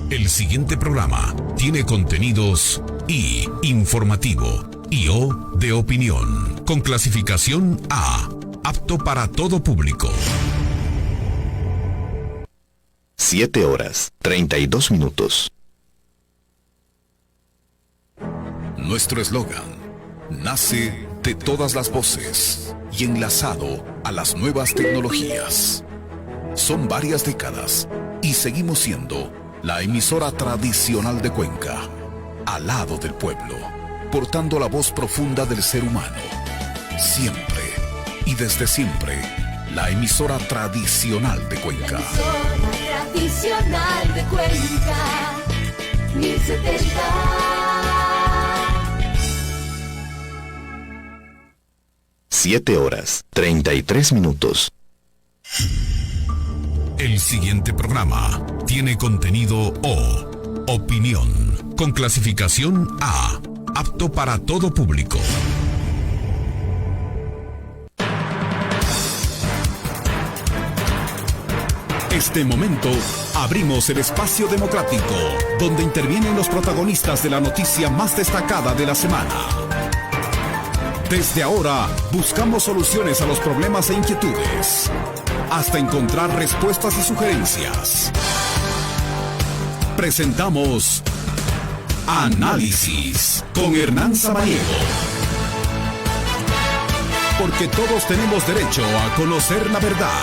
El siguiente programa tiene contenidos I, informativo, y O, de opinión, con clasificación A, apto para todo público. 7:32. Nuestro eslogan nace de todas las voces y enlazado a las nuevas tecnologías. Son varias décadas y seguimos siendo la emisora tradicional de Cuenca, al lado del pueblo, portando la voz profunda del ser humano. Siempre y desde siempre, la emisora tradicional de Cuenca. La emisora tradicional de Cuenca, 1070. 7:33. El siguiente programa tiene contenido O, opinión, con clasificación A, apto para todo público. Este momento abrimos el espacio democrático, donde intervienen los protagonistas de la noticia más destacada de la semana. Desde ahora, buscamos soluciones a los problemas e inquietudes, hasta encontrar respuestas y sugerencias. Presentamos Análisis con Hernán Samaniego. Porque todos tenemos derecho a conocer la verdad.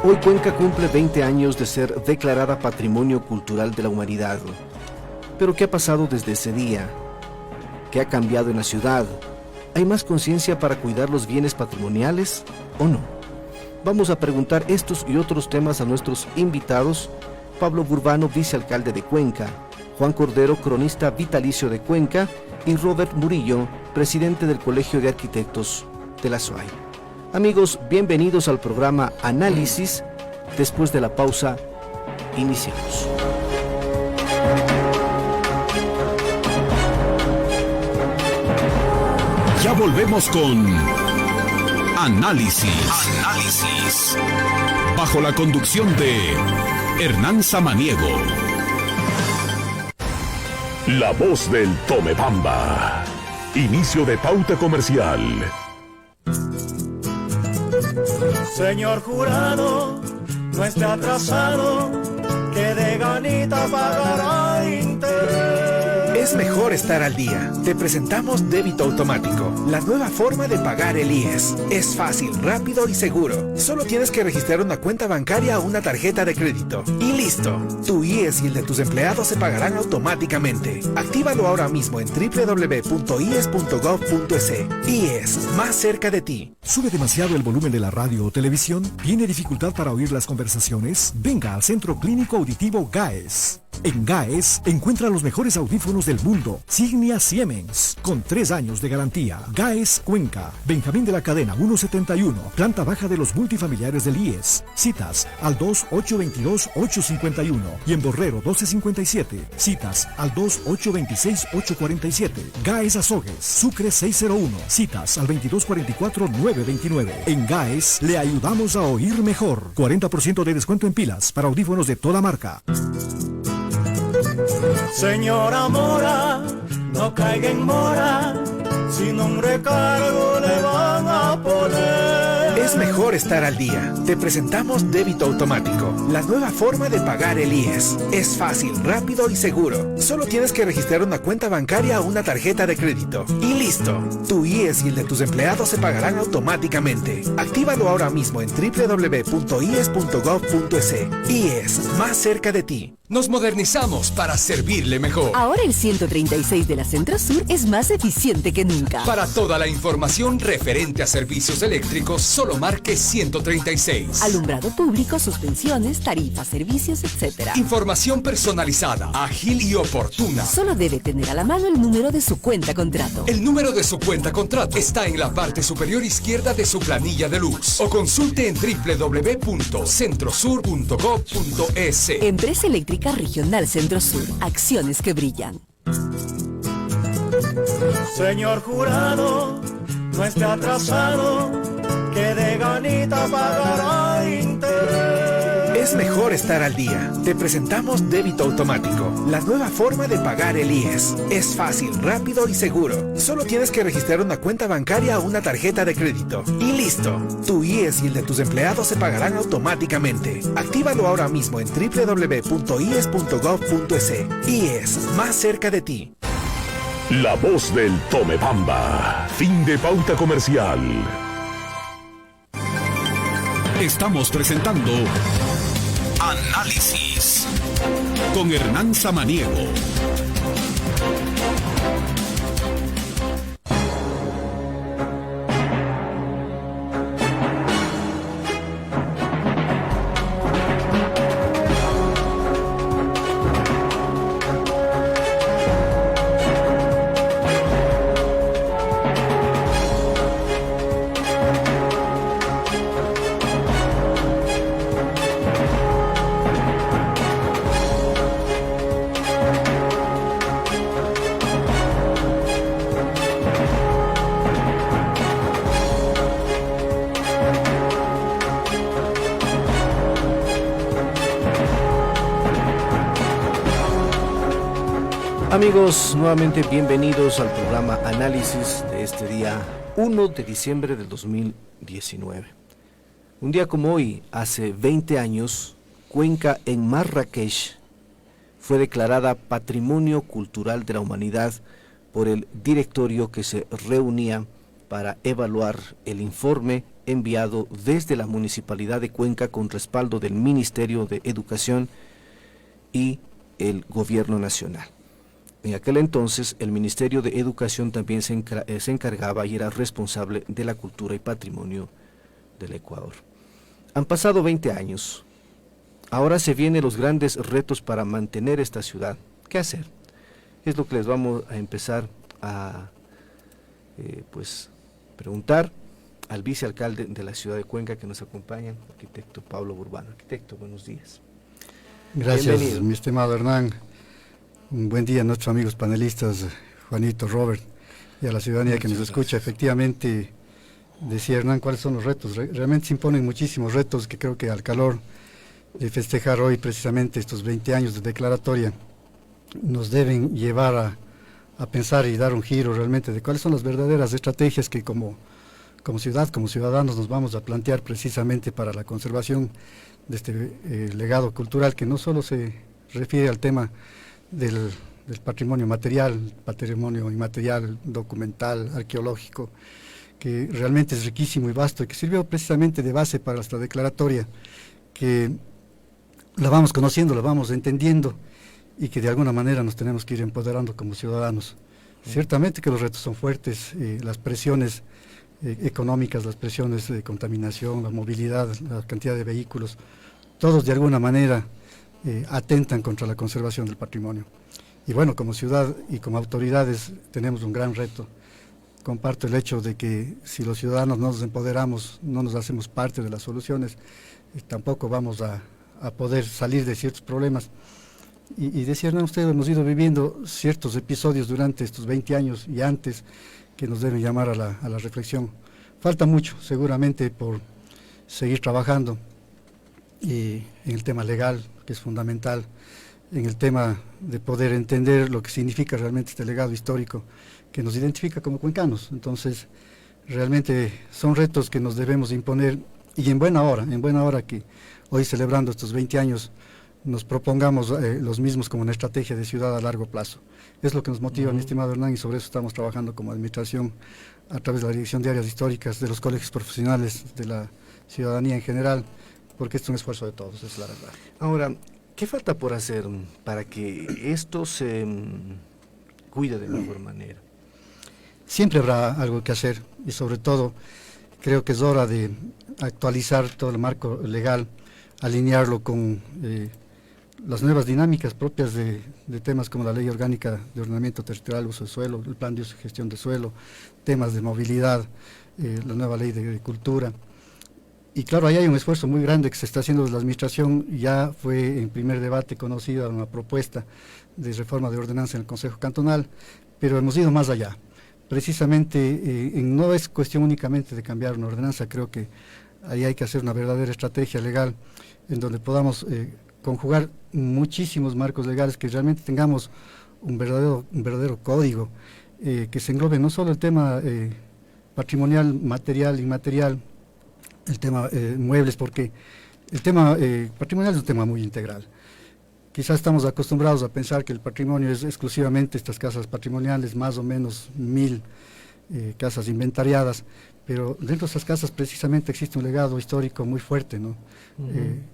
Hoy Cuenca cumple 20 años de ser declarada Patrimonio Cultural de la Humanidad. ¿Pero qué ha pasado desde ese día? ¿Qué ha cambiado en la ciudad? ¿Hay más conciencia para cuidar los bienes patrimoniales o no? Vamos a preguntar estos y otros temas a nuestros invitados: Pablo Burbano, vicealcalde de Cuenca; Juan Cordero, cronista vitalicio de Cuenca; y Robert Murillo, presidente del Colegio de Arquitectos de la SUAY. Amigos, bienvenidos al programa Análisis. Después de la pausa, iniciamos. Ya volvemos con Análisis. Bajo la conducción de Hernán Samaniego. La voz del Tomebamba. Inicio de pauta comercial. Señor jurado, no esté atrasado, que de ganita pagará interés. Es mejor estar al día. Te presentamos Débito Automático, la nueva forma de pagar el IES. Es fácil, rápido y seguro. Solo tienes que registrar una cuenta bancaria o una tarjeta de crédito. Y listo. Tu IES y el de tus empleados se pagarán automáticamente. Actívalo ahora mismo en www.ies.gov.es. IES, más cerca de ti. ¿Sube demasiado el volumen de la radio o televisión? ¿Tiene dificultad para oír las conversaciones? Venga al Centro Clínico Auditivo GAES. En GAES encuentra los mejores audífonos del mundo, Signia Siemens, con 3 años de garantía. GAES Cuenca, Benjamín de la Cadena 171, planta baja de los multifamiliares del IES. Citas al 2-822-851 y en Borrero 1257. Citas al 2-826-847. GAES Azogues, Sucre 601. Citas al 2244-929. En GAES le ayudamos a oír mejor. 40% de descuento en pilas para audífonos de toda marca. Señora Mora, no caiga en mora, sin un recargo le van a poner. Es mejor estar al día. Te presentamos Débito Automático, la nueva forma de pagar el IES. Es fácil, rápido y seguro. Solo tienes que registrar una cuenta bancaria o una tarjeta de crédito. Y listo. Tu IES y el de tus empleados se pagarán automáticamente. Actívalo ahora mismo en www.ies.gov.es. IES, más cerca de ti. Nos modernizamos para servirle mejor. Ahora el 136 de la Centro Sur es más eficiente que nunca. Para toda la información referente a servicios eléctricos, solo marque 136. Alumbrado público, suspensiones, tarifas, servicios, etc. Información personalizada, ágil y oportuna. Solo debe tener a la mano el número de su cuenta contrato. El número de su cuenta contrato está en la parte superior izquierda de su planilla de luz. O consulte en www.centrosur.gov.es. Empresa Eléctrica Regional Centro Sur. Acciones que brillan. Señor jurado, no esté atrasado, que de ganita pagará interés. Es mejor estar al día. Te presentamos Débito Automático, la nueva forma de pagar el IES. Es fácil, rápido y seguro. Solo tienes que registrar una cuenta bancaria o una tarjeta de crédito. Y listo. Tu IES y el de tus empleados se pagarán automáticamente. Actívalo ahora mismo en www.ies.gov.es. IES, más cerca de ti. La voz del Tomebamba. Fin de pauta comercial. Estamos presentando Análisis con Hernán Samaniego. Amigos, nuevamente bienvenidos al programa Análisis de este día 1 de diciembre del 2019. Un día como hoy, hace 20 años, Cuenca en Marrakech fue declarada Patrimonio Cultural de la Humanidad por el directorio que se reunía para evaluar el informe enviado desde la Municipalidad de Cuenca con respaldo del Ministerio de Educación y el Gobierno Nacional. En aquel entonces, el Ministerio de Educación también se encargaba y era responsable de la cultura y patrimonio del Ecuador. Han pasado 20 años. Ahora se vienen los grandes retos para mantener esta ciudad. ¿Qué hacer? Es lo que les vamos a empezar a preguntar al vicealcalde de la ciudad de Cuenca que nos acompaña, arquitecto Pablo Burbano. Arquitecto, buenos días. Gracias, Bienvenido. mi estimado Hernán. Un buen día a nuestros amigos panelistas, Juanito, Robert, y a la ciudadanía que nos escucha. Efectivamente, decía Hernán, ¿cuáles son los retos? Realmente se imponen muchísimos retos que creo que al calor de festejar hoy precisamente estos 20 años de declaratoria nos deben llevar a pensar y dar un giro realmente de cuáles son las verdaderas estrategias que como ciudad, como ciudadanos nos vamos a plantear precisamente para la conservación de este legado cultural que no solo se refiere al tema del patrimonio material, patrimonio inmaterial, documental, arqueológico, que realmente es riquísimo y vasto y que sirvió precisamente de base para esta declaratoria, que la vamos conociendo, la vamos entendiendo y que de alguna manera nos tenemos que ir empoderando como ciudadanos. Ciertamente que los retos son fuertes, las presiones económicas, las presiones de contaminación, la movilidad, la cantidad de vehículos, todos de alguna manera atentan contra la conservación del patrimonio. Y bueno, como ciudad y como autoridades tenemos un gran reto. Comparto el hecho de que si los ciudadanos no nos empoderamos, no nos hacemos parte de las soluciones, tampoco vamos a poder salir de ciertos problemas. Y decían ustedes, hemos ido viviendo ciertos episodios durante estos 20 años y antes que nos deben llamar a la reflexión. Falta mucho, seguramente, por seguir trabajando en el tema legal, que es fundamental, en el tema de poder entender lo que significa realmente este legado histórico que nos identifica como cuencanos. Entonces, realmente son retos que nos debemos imponer y en buena hora que hoy celebrando estos 20 años nos propongamos los mismos como una estrategia de ciudad a largo plazo. Es lo que nos motiva, mi estimado Hernán, y sobre eso estamos trabajando como administración a través de la Dirección de Áreas Históricas, de los colegios profesionales, de la ciudadanía en general, porque esto es un esfuerzo de todos, es la verdad. Ahora, ¿Qué falta por hacer para que esto se cuide de mejor manera? Siempre habrá algo que hacer y sobre todo creo que es hora de actualizar todo el marco legal, alinearlo con las nuevas dinámicas propias de temas como la Ley Orgánica de Ordenamiento Territorial, Uso de Suelo, el Plan de Uso y Gestión de Suelo, temas de movilidad, la nueva Ley de Agricultura. Y claro, ahí hay un esfuerzo muy grande que se está haciendo desde la Administración. Ya fue en primer debate conocida una propuesta de reforma de ordenanza en el Consejo Cantonal, pero hemos ido más allá. Precisamente, no es cuestión únicamente de cambiar una ordenanza, creo que ahí hay que hacer una verdadera estrategia legal en donde podamos conjugar muchísimos marcos legales, que realmente tengamos un verdadero código, que se englobe no solo el tema patrimonial, material, inmaterial, el tema muebles, porque el tema patrimonial es un tema muy integral. Quizás estamos acostumbrados a pensar que el patrimonio es exclusivamente estas casas patrimoniales, más o menos 1000 casas inventariadas, pero dentro de esas casas precisamente existe un legado histórico muy fuerte, ¿no?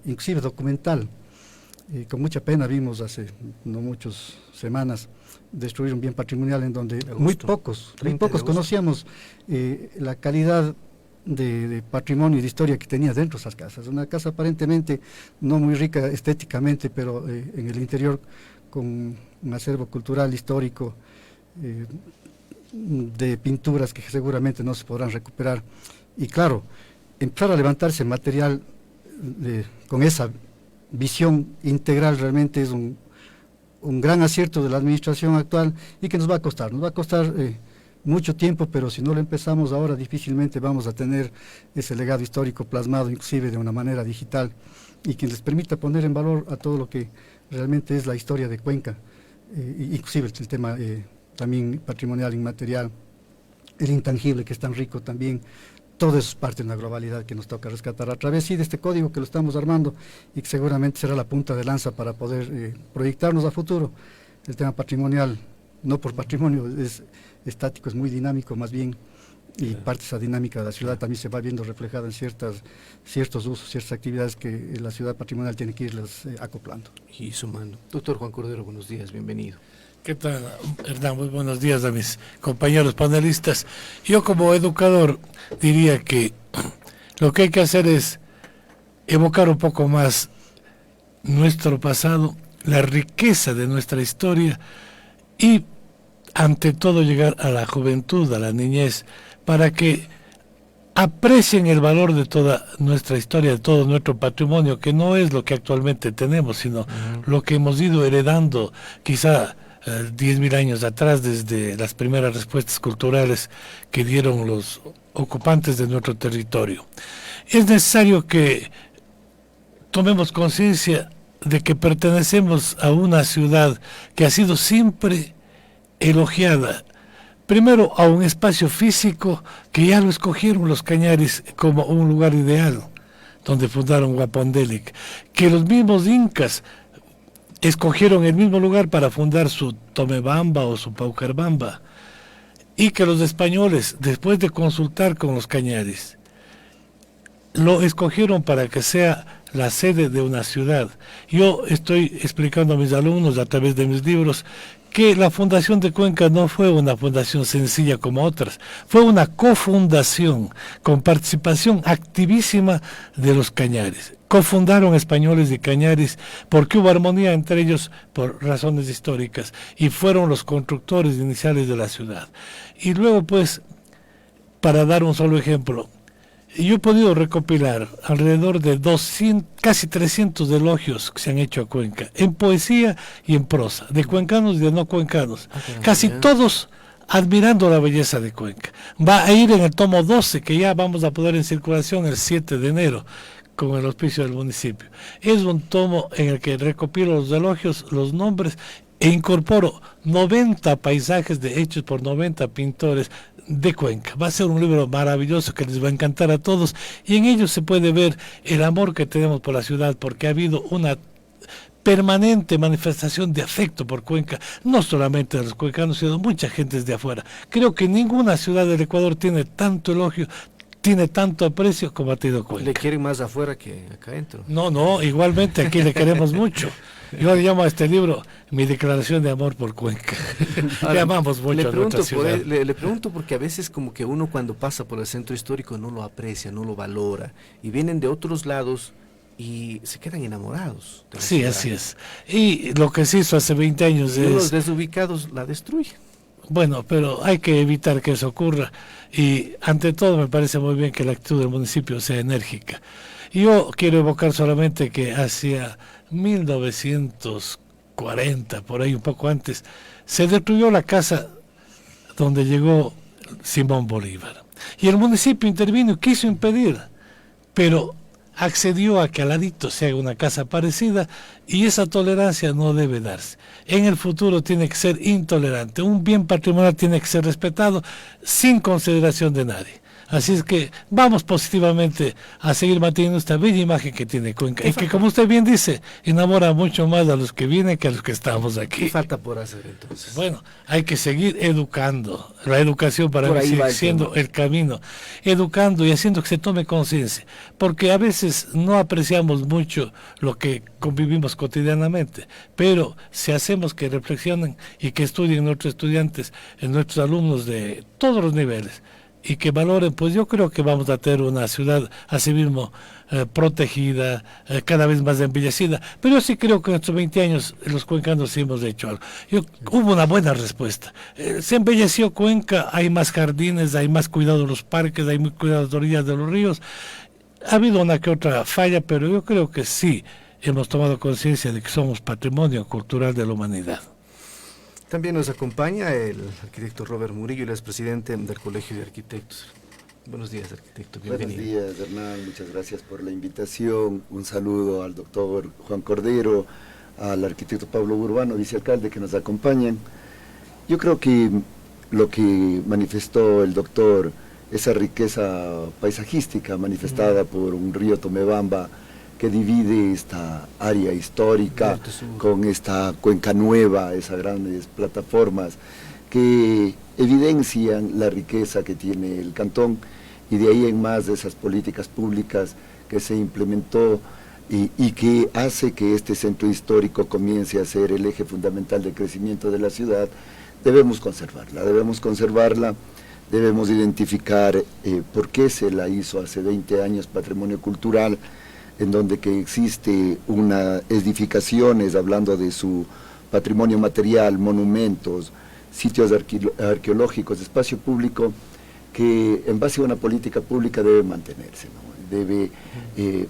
Inclusive documental. Con mucha pena vimos hace no muchas semanas destruir un bien patrimonial en donde muy pocos conocíamos la calidad de patrimonio y de historia que tenía dentro de esas casas. Una casa aparentemente no muy rica estéticamente, pero en el interior con un acervo cultural, histórico, de pinturas que seguramente no se podrán recuperar. Y claro, empezar a levantarse material con esa visión integral realmente es un gran acierto de la administración actual y que nos va a costar mucho tiempo, pero si no lo empezamos ahora difícilmente vamos a tener ese legado histórico plasmado inclusive de una manera digital y que les permita poner en valor a todo lo que realmente es la historia de Cuenca, inclusive el tema también patrimonial inmaterial, el intangible que es tan rico también. Todo eso es parte de una globalidad que nos toca rescatar a través de este código que lo estamos armando y que seguramente será la punta de lanza para poder proyectarnos a futuro. El tema patrimonial, no por patrimonio, es estático, es muy dinámico más bien, y parte de esa dinámica de la ciudad también se va viendo reflejada en ciertos usos, ciertas actividades que la ciudad patrimonial tiene que irlas acoplando. Y sumando. Doctor Juan Cordero, buenos días, bienvenido. ¿Qué tal, Hernán? Muy buenos días a mis compañeros panelistas. Yo como educador diría que lo que hay que hacer es evocar un poco más nuestro pasado, la riqueza de nuestra historia y ante todo llegar a la juventud, a la niñez, para que aprecien el valor de toda nuestra historia, de todo nuestro patrimonio, que no es lo que actualmente tenemos, sino lo que hemos ido heredando quizá 10.000 años atrás, desde las primeras respuestas culturales que dieron los ocupantes de nuestro territorio. Es necesario que tomemos conciencia de que pertenecemos a una ciudad que ha sido siempre elogiada, primero a un espacio físico que ya lo escogieron los Cañaris como un lugar ideal, donde fundaron Huapondélic, que los mismos incas escogieron el mismo lugar para fundar su Tomebamba o su Paucarbamba, y que los españoles, después de consultar con los Cañaris, lo escogieron para que sea la sede de una ciudad. Yo estoy explicando a mis alumnos a través de mis libros que la fundación de Cuenca no fue una fundación sencilla como otras, fue una cofundación con participación activísima de los Cañaris. Cofundaron españoles y Cañaris porque hubo armonía entre ellos por razones históricas y fueron los constructores iniciales de la ciudad. Y luego, pues, para dar un solo ejemplo, yo he podido recopilar alrededor de 200, casi 300 elogios que se han hecho a Cuenca, en poesía y en prosa, de cuencanos y de no cuencanos, casi todos admirando la belleza de Cuenca. Va a ir en el tomo 12, que ya vamos a poner en circulación el 7 de enero, con el auspicio del municipio. Es un tomo en el que recopilo los elogios, los nombres, e incorporo 90 paisajes hechos por 90 pintores de Cuenca. Va a ser un libro maravilloso que les va a encantar a todos, y en ello se puede ver el amor que tenemos por la ciudad, porque ha habido una permanente manifestación de afecto por Cuenca, no solamente de los cuencanos, sino mucha gente desde afuera. Creo que ninguna ciudad del Ecuador tiene tanto elogio, tiene tanto aprecio como ha tenido Cuenca. Le quieren más afuera que acá adentro. No, igualmente aquí le queremos mucho. Yo le llamo a este libro Mi declaración de amor por Cuenca. Le amamos mucho a nuestra ciudad. Le pregunto porque a veces como que uno cuando pasa por el centro histórico no lo aprecia, no lo valora, y vienen de otros lados y se quedan enamorados de la Sí, ciudad. así es. Y lo que se hizo hace 20 años Y es... los desubicados la destruyen. Bueno, pero hay que evitar que eso ocurra, y ante todo me parece muy bien que la actitud del municipio sea enérgica. Yo quiero evocar solamente que hacia 1940, por ahí un poco antes, se destruyó la casa donde llegó Simón Bolívar. Y el municipio intervino y quiso impedir, pero accedió a que al ladito se haga una casa parecida, y esa tolerancia no debe darse. En el futuro tiene que ser intolerante. Un bien patrimonial tiene que ser respetado sin consideración de nadie. Así es que vamos positivamente a seguir manteniendo esta bella imagen que tiene Cuenca, y que, como usted bien dice, enamora mucho más a los que vienen que a los que estamos aquí. ¿Qué falta por hacer entonces? Bueno, hay que seguir educando. La educación para mí sigue siendo el camino. Educando y haciendo que se tome conciencia. Porque a veces no apreciamos mucho lo que convivimos cotidianamente. Pero si hacemos que reflexionen y que estudien nuestros estudiantes, nuestros alumnos de todos los niveles, y que valoren, pues yo creo que vamos a tener una ciudad así mismo protegida, cada vez más embellecida. Pero yo sí creo que en estos 20 años los cuencanos sí hemos hecho algo. Hubo una buena respuesta. Se embelleció Cuenca, hay más jardines, hay más cuidado de los parques, hay más cuidado de las orillas de los ríos. Ha habido una que otra falla, pero yo creo que sí hemos tomado conciencia de que somos patrimonio cultural de la humanidad. También nos acompaña el arquitecto Robert Murillo, el expresidente del Colegio de Arquitectos. Buenos días, arquitecto, bienvenido. Buenos días, Hernán, muchas gracias por la invitación. Un saludo al doctor Juan Cordero, al arquitecto Pablo Urbano, vicealcalde, que nos acompañan. Yo creo que lo que manifestó el doctor, esa riqueza paisajística manifestada por un río Tomebamba, que divide esta área histórica con esta cuenca nueva, esas grandes plataformas que evidencian la riqueza que tiene el cantón, y de ahí en más de esas políticas públicas que se implementó y que hace que este centro histórico comience a ser el eje fundamental de crecimiento de la ciudad. Debemos conservarla, debemos identificar por qué se la hizo hace 20 años patrimonio cultural, en donde que existe unas edificaciones, hablando de su patrimonio material, monumentos, sitios arqueológicos, espacio público, que en base a una política pública debe mantenerse, ¿no? Debe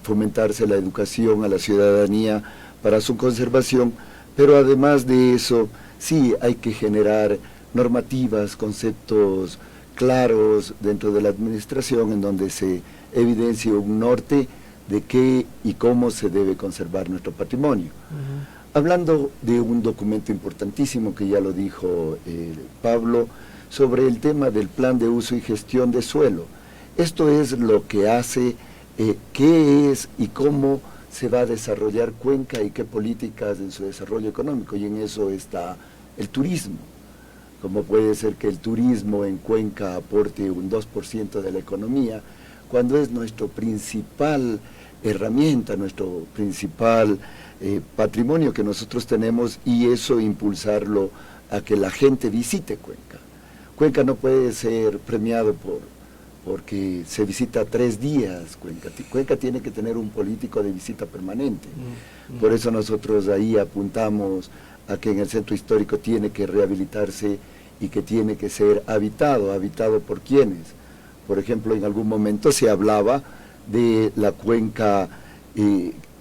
fomentarse la educación a la ciudadanía para su conservación, pero además de eso, sí hay que generar normativas, conceptos claros dentro de la administración, en donde se evidencie un norte de qué y cómo se debe conservar nuestro patrimonio. Hablando de un documento importantísimo que ya lo dijo Pablo, sobre el tema del plan de uso y gestión de suelo. Esto es lo que hace qué es y cómo se va a desarrollar Cuenca y qué políticas en su desarrollo económico, y en eso está el turismo. Como puede ser que el turismo en Cuenca aporte un 2% de la economía, cuando es nuestro principal herramienta, nuestro principal patrimonio que nosotros tenemos, y eso impulsarlo a que la gente visite Cuenca. Cuenca no puede ser premiado porque se visita 3 días Cuenca. Cuenca tiene que tener un político de visita permanente. Por eso nosotros ahí apuntamos a que en el centro histórico tiene que rehabilitarse y que tiene que ser habitado. ¿Habitado por quiénes? Por ejemplo, en algún momento se hablaba de la Cuenca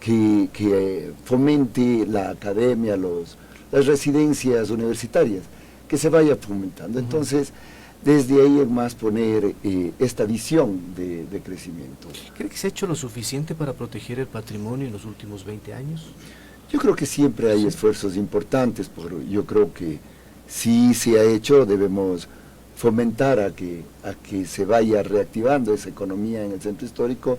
que fomente la academia, las residencias universitarias, que se vaya fomentando. Entonces, desde ahí en más poner esta visión de crecimiento. ¿Cree que se ha hecho lo suficiente para proteger el patrimonio en los últimos 20 años? Yo creo que siempre hay esfuerzos importantes, pero yo creo que sí se ha hecho. Debemos fomentar a que se vaya reactivando esa economía en el centro histórico.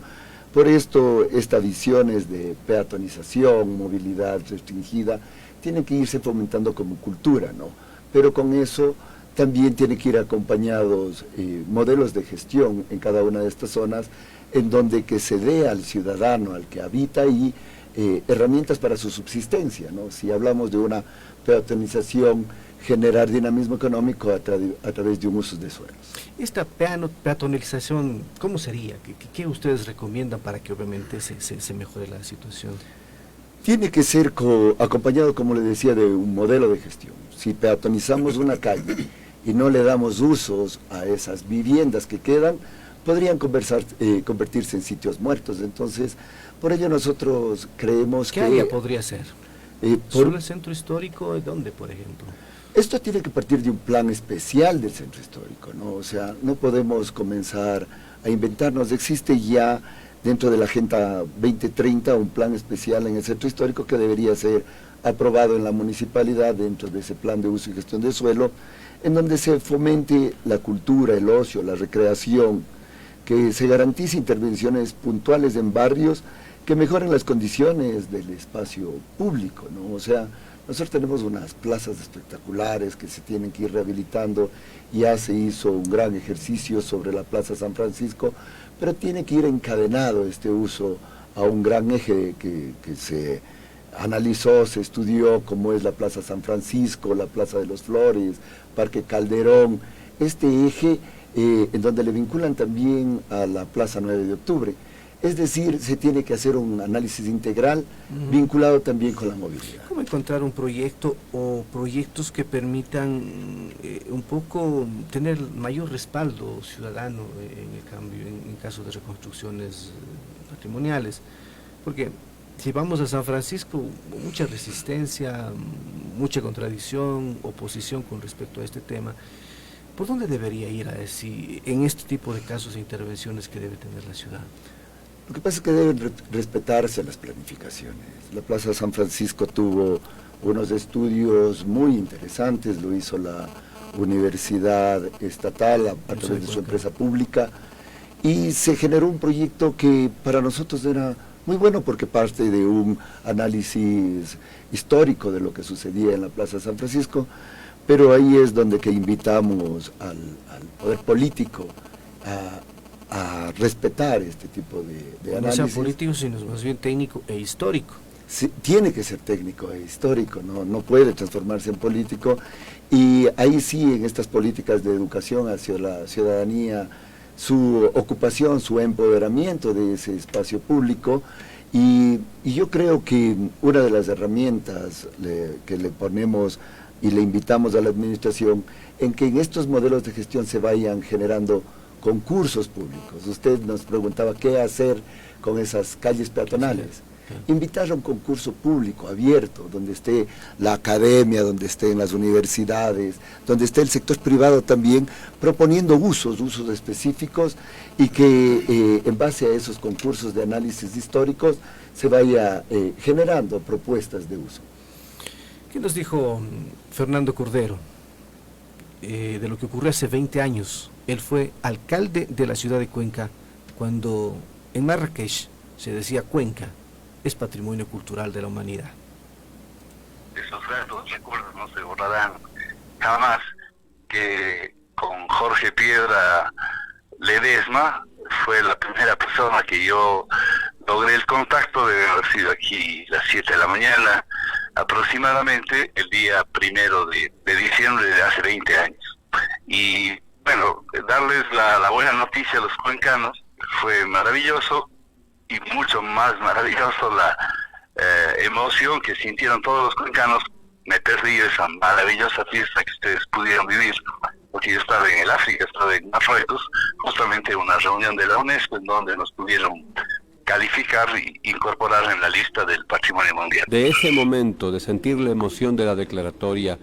Por esto, estas visiones de peatonización, movilidad restringida, tienen que irse fomentando como cultura, ¿no? Pero con eso también tiene que ir acompañados modelos de gestión en cada una de estas zonas, en donde que se dé al ciudadano, al que habita ahí, herramientas para su subsistencia, ¿no? Si hablamos de una peatonización, generar dinamismo económico a través de un uso de suelos. Esta peatonalización, ¿cómo sería? ¿Qué ustedes recomiendan para que obviamente se mejore la situación? Tiene que ser acompañado, como le decía, de un modelo de gestión. Si peatonizamos una calle y no le damos usos a esas viviendas que quedan, podrían convertirse en sitios muertos. Entonces, por ello nosotros creemos ¿Qué área podría ser? ¿Solo el centro histórico? ¿Dónde, por ejemplo? Esto tiene que partir de un plan especial del centro histórico, ¿no? O sea, no podemos comenzar a inventarnos. Existe ya dentro de la Agenda 2030 un plan especial en el centro histórico que debería ser aprobado en la municipalidad dentro de ese plan de uso y gestión del suelo, en donde se fomente la cultura, el ocio, la recreación, que se garantice intervenciones puntuales en barrios que mejoren las condiciones del espacio público, ¿no? O sea, nosotros tenemos unas plazas espectaculares que se tienen que ir rehabilitando. Ya se hizo un gran ejercicio sobre la Plaza San Francisco, pero tiene que ir encadenado este uso a un gran eje que se analizó, se estudió, como es la Plaza San Francisco, la Plaza de los Flores, Parque Calderón, este eje en donde le vinculan también a la Plaza 9 de Octubre. Es decir, se tiene que hacer un análisis integral vinculado también con la movilidad. ¿Cómo encontrar un proyecto o proyectos que permitan un poco tener mayor respaldo ciudadano en el cambio, en caso de reconstrucciones patrimoniales? Porque si vamos a San Francisco, mucha resistencia, mucha contradicción, oposición con respecto a este tema. ¿Por dónde debería ir en este tipo de casos e intervenciones que debe tener la ciudad? Lo que pasa es que deben respetarse las planificaciones. La Plaza San Francisco tuvo unos estudios muy interesantes, lo hizo la Universidad Estatal a través de su empresa pública, y se generó un proyecto que para nosotros era muy bueno porque parte de un análisis histórico de lo que sucedía en la Plaza San Francisco, pero ahí es donde que invitamos al poder político a respetar este tipo de análisis. No sea político, sino más bien técnico e histórico. Sí, tiene que ser técnico e histórico, no puede transformarse en político, y ahí sí, en estas políticas de educación hacia la ciudadanía, su ocupación, su empoderamiento de ese espacio público, y yo creo que una de las herramientas que le ponemos y le invitamos a la administración, en que en estos modelos de gestión se vayan generando concursos públicos. Usted nos preguntaba qué hacer con esas calles peatonales. Invitar a un concurso público abierto, donde esté la academia, donde estén las universidades, donde esté el sector privado también, proponiendo usos específicos, y que en base a esos concursos de análisis históricos se vaya generando propuestas de uso. ¿Qué nos dijo Fernando Cordero de lo que ocurrió hace 20 años? Él fue alcalde de la ciudad de Cuenca cuando en Marrakech se decía Cuenca es patrimonio cultural de la humanidad. Esos gratos recuerdos no se borrarán jamás, que con Jorge Piedra Ledesma fue la primera persona que yo logré el contacto, de haber sido aquí a las 7 de la mañana, aproximadamente el día 1 de diciembre de hace 20 años. Y bueno, darles la buena noticia a los cuencanos fue maravilloso, y mucho más maravilloso la emoción que sintieron todos los cuencanos. Me perdí esa maravillosa fiesta que ustedes pudieron vivir, porque yo estaba en el África, estaba en Marruecos, justamente una reunión de la UNESCO en donde nos pudieron calificar e incorporar en la lista del Patrimonio Mundial. De ese momento, de sentir la emoción de la declaratoria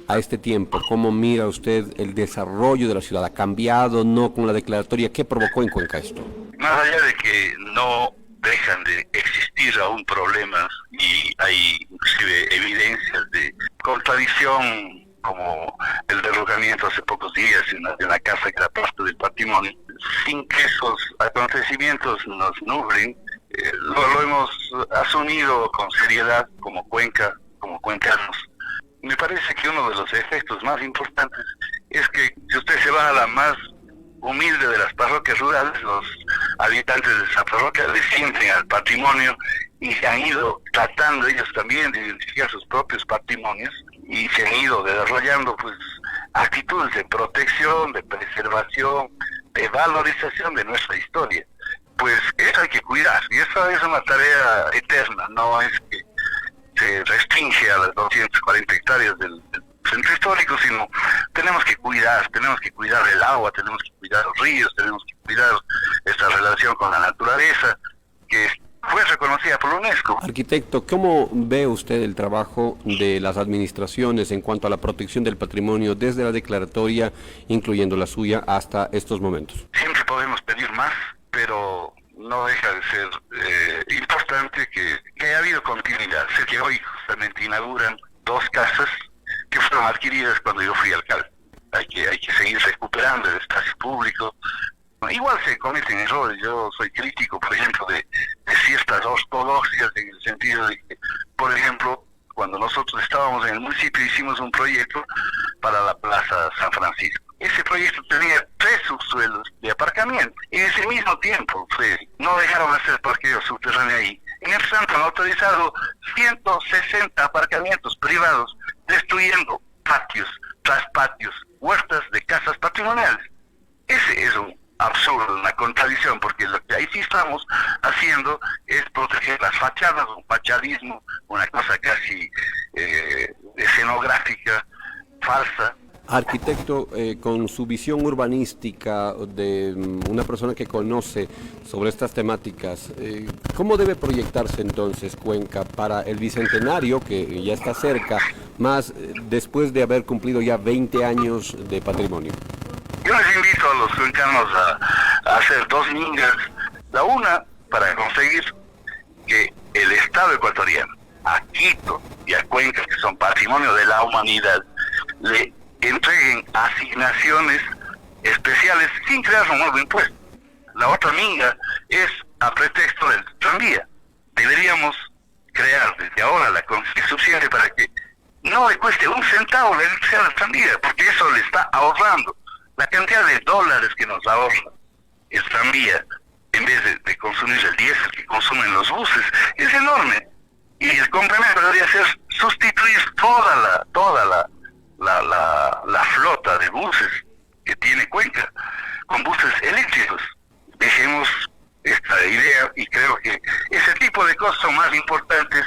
a este tiempo, ¿cómo mira usted el desarrollo de la ciudad? ¿Ha cambiado, no, con la declaratoria? ¿Qué provocó en Cuenca esto? Más allá de que no dejan de existir aún problemas, y hay inclusive evidencias de contradicción, como el derrocamiento hace pocos días de una casa que era parte del patrimonio, sin que esos acontecimientos nos nublen, lo hemos asumido con seriedad como Cuenca, como cuencanos. Me parece que uno de los efectos más importantes es que si usted se va a la más humilde de las parroquias rurales, los habitantes de esa parroquia le sienten al patrimonio y se han ido tratando ellos también de identificar sus propios patrimonios y se han ido desarrollando pues actitudes de protección, de preservación, de valorización de nuestra historia. Pues eso hay que cuidar, y eso es una tarea eterna, no es que se restringe a las 240 hectáreas del centro histórico, sino tenemos que cuidar el agua, tenemos que cuidar los ríos, tenemos que cuidar esta relación con la naturaleza, que fue reconocida por la UNESCO. Arquitecto, ¿cómo ve usted el trabajo de las administraciones en cuanto a la protección del patrimonio desde la declaratoria, incluyendo la suya, hasta estos momentos? Siempre podemos pedir más, pero no deja de ser importante que haya habido continuidad. Sé que hoy justamente inauguran 2 casas que fueron adquiridas cuando yo fui alcalde. Hay que seguir recuperando el espacio público. Igual se cometen errores. Yo soy crítico, por ejemplo, de ciertas ortodoxias, en el sentido de que, por ejemplo, cuando nosotros estábamos en el municipio hicimos un proyecto para la Plaza San Francisco. Ese proyecto tenía 3 subsuelos de aparcamiento. En ese mismo tiempo no dejaron hacer parqueo subterráneo ahí. En el centro han autorizado 160 aparcamientos privados, destruyendo patios, traspatios, huertas de casas patrimoniales. Ese es un absurdo, una contradicción, porque lo que ahí sí estamos haciendo es proteger las fachadas, un fachadismo, una cosa casi escenográfica, falsa. Arquitecto, con su visión urbanística de una persona que conoce sobre estas temáticas, ¿cómo debe proyectarse entonces Cuenca para el bicentenario, que ya está cerca, más después de haber cumplido ya 20 años de patrimonio? Yo les invito a los cuencanos a hacer 2 mingas. La una, para conseguir que el Estado ecuatoriano, a Quito y a Cuenca, que son patrimonio de la humanidad, le entreguen asignaciones especiales sin crear un nuevo impuesto. La otra minga es a pretexto del tranvía. Deberíamos crear desde ahora la concesión suficiente para que no le cueste un centavo la electricidad del tranvía, porque eso le está ahorrando. La cantidad de dólares que nos ahorra el tranvía, en vez de consumir el diésel que consumen los buses, es enorme. Y el complemento debería ser sustituir toda la flota de buses que tiene Cuenca con buses eléctricos. Dejemos esta idea y creo que ese tipo de cosas son más importantes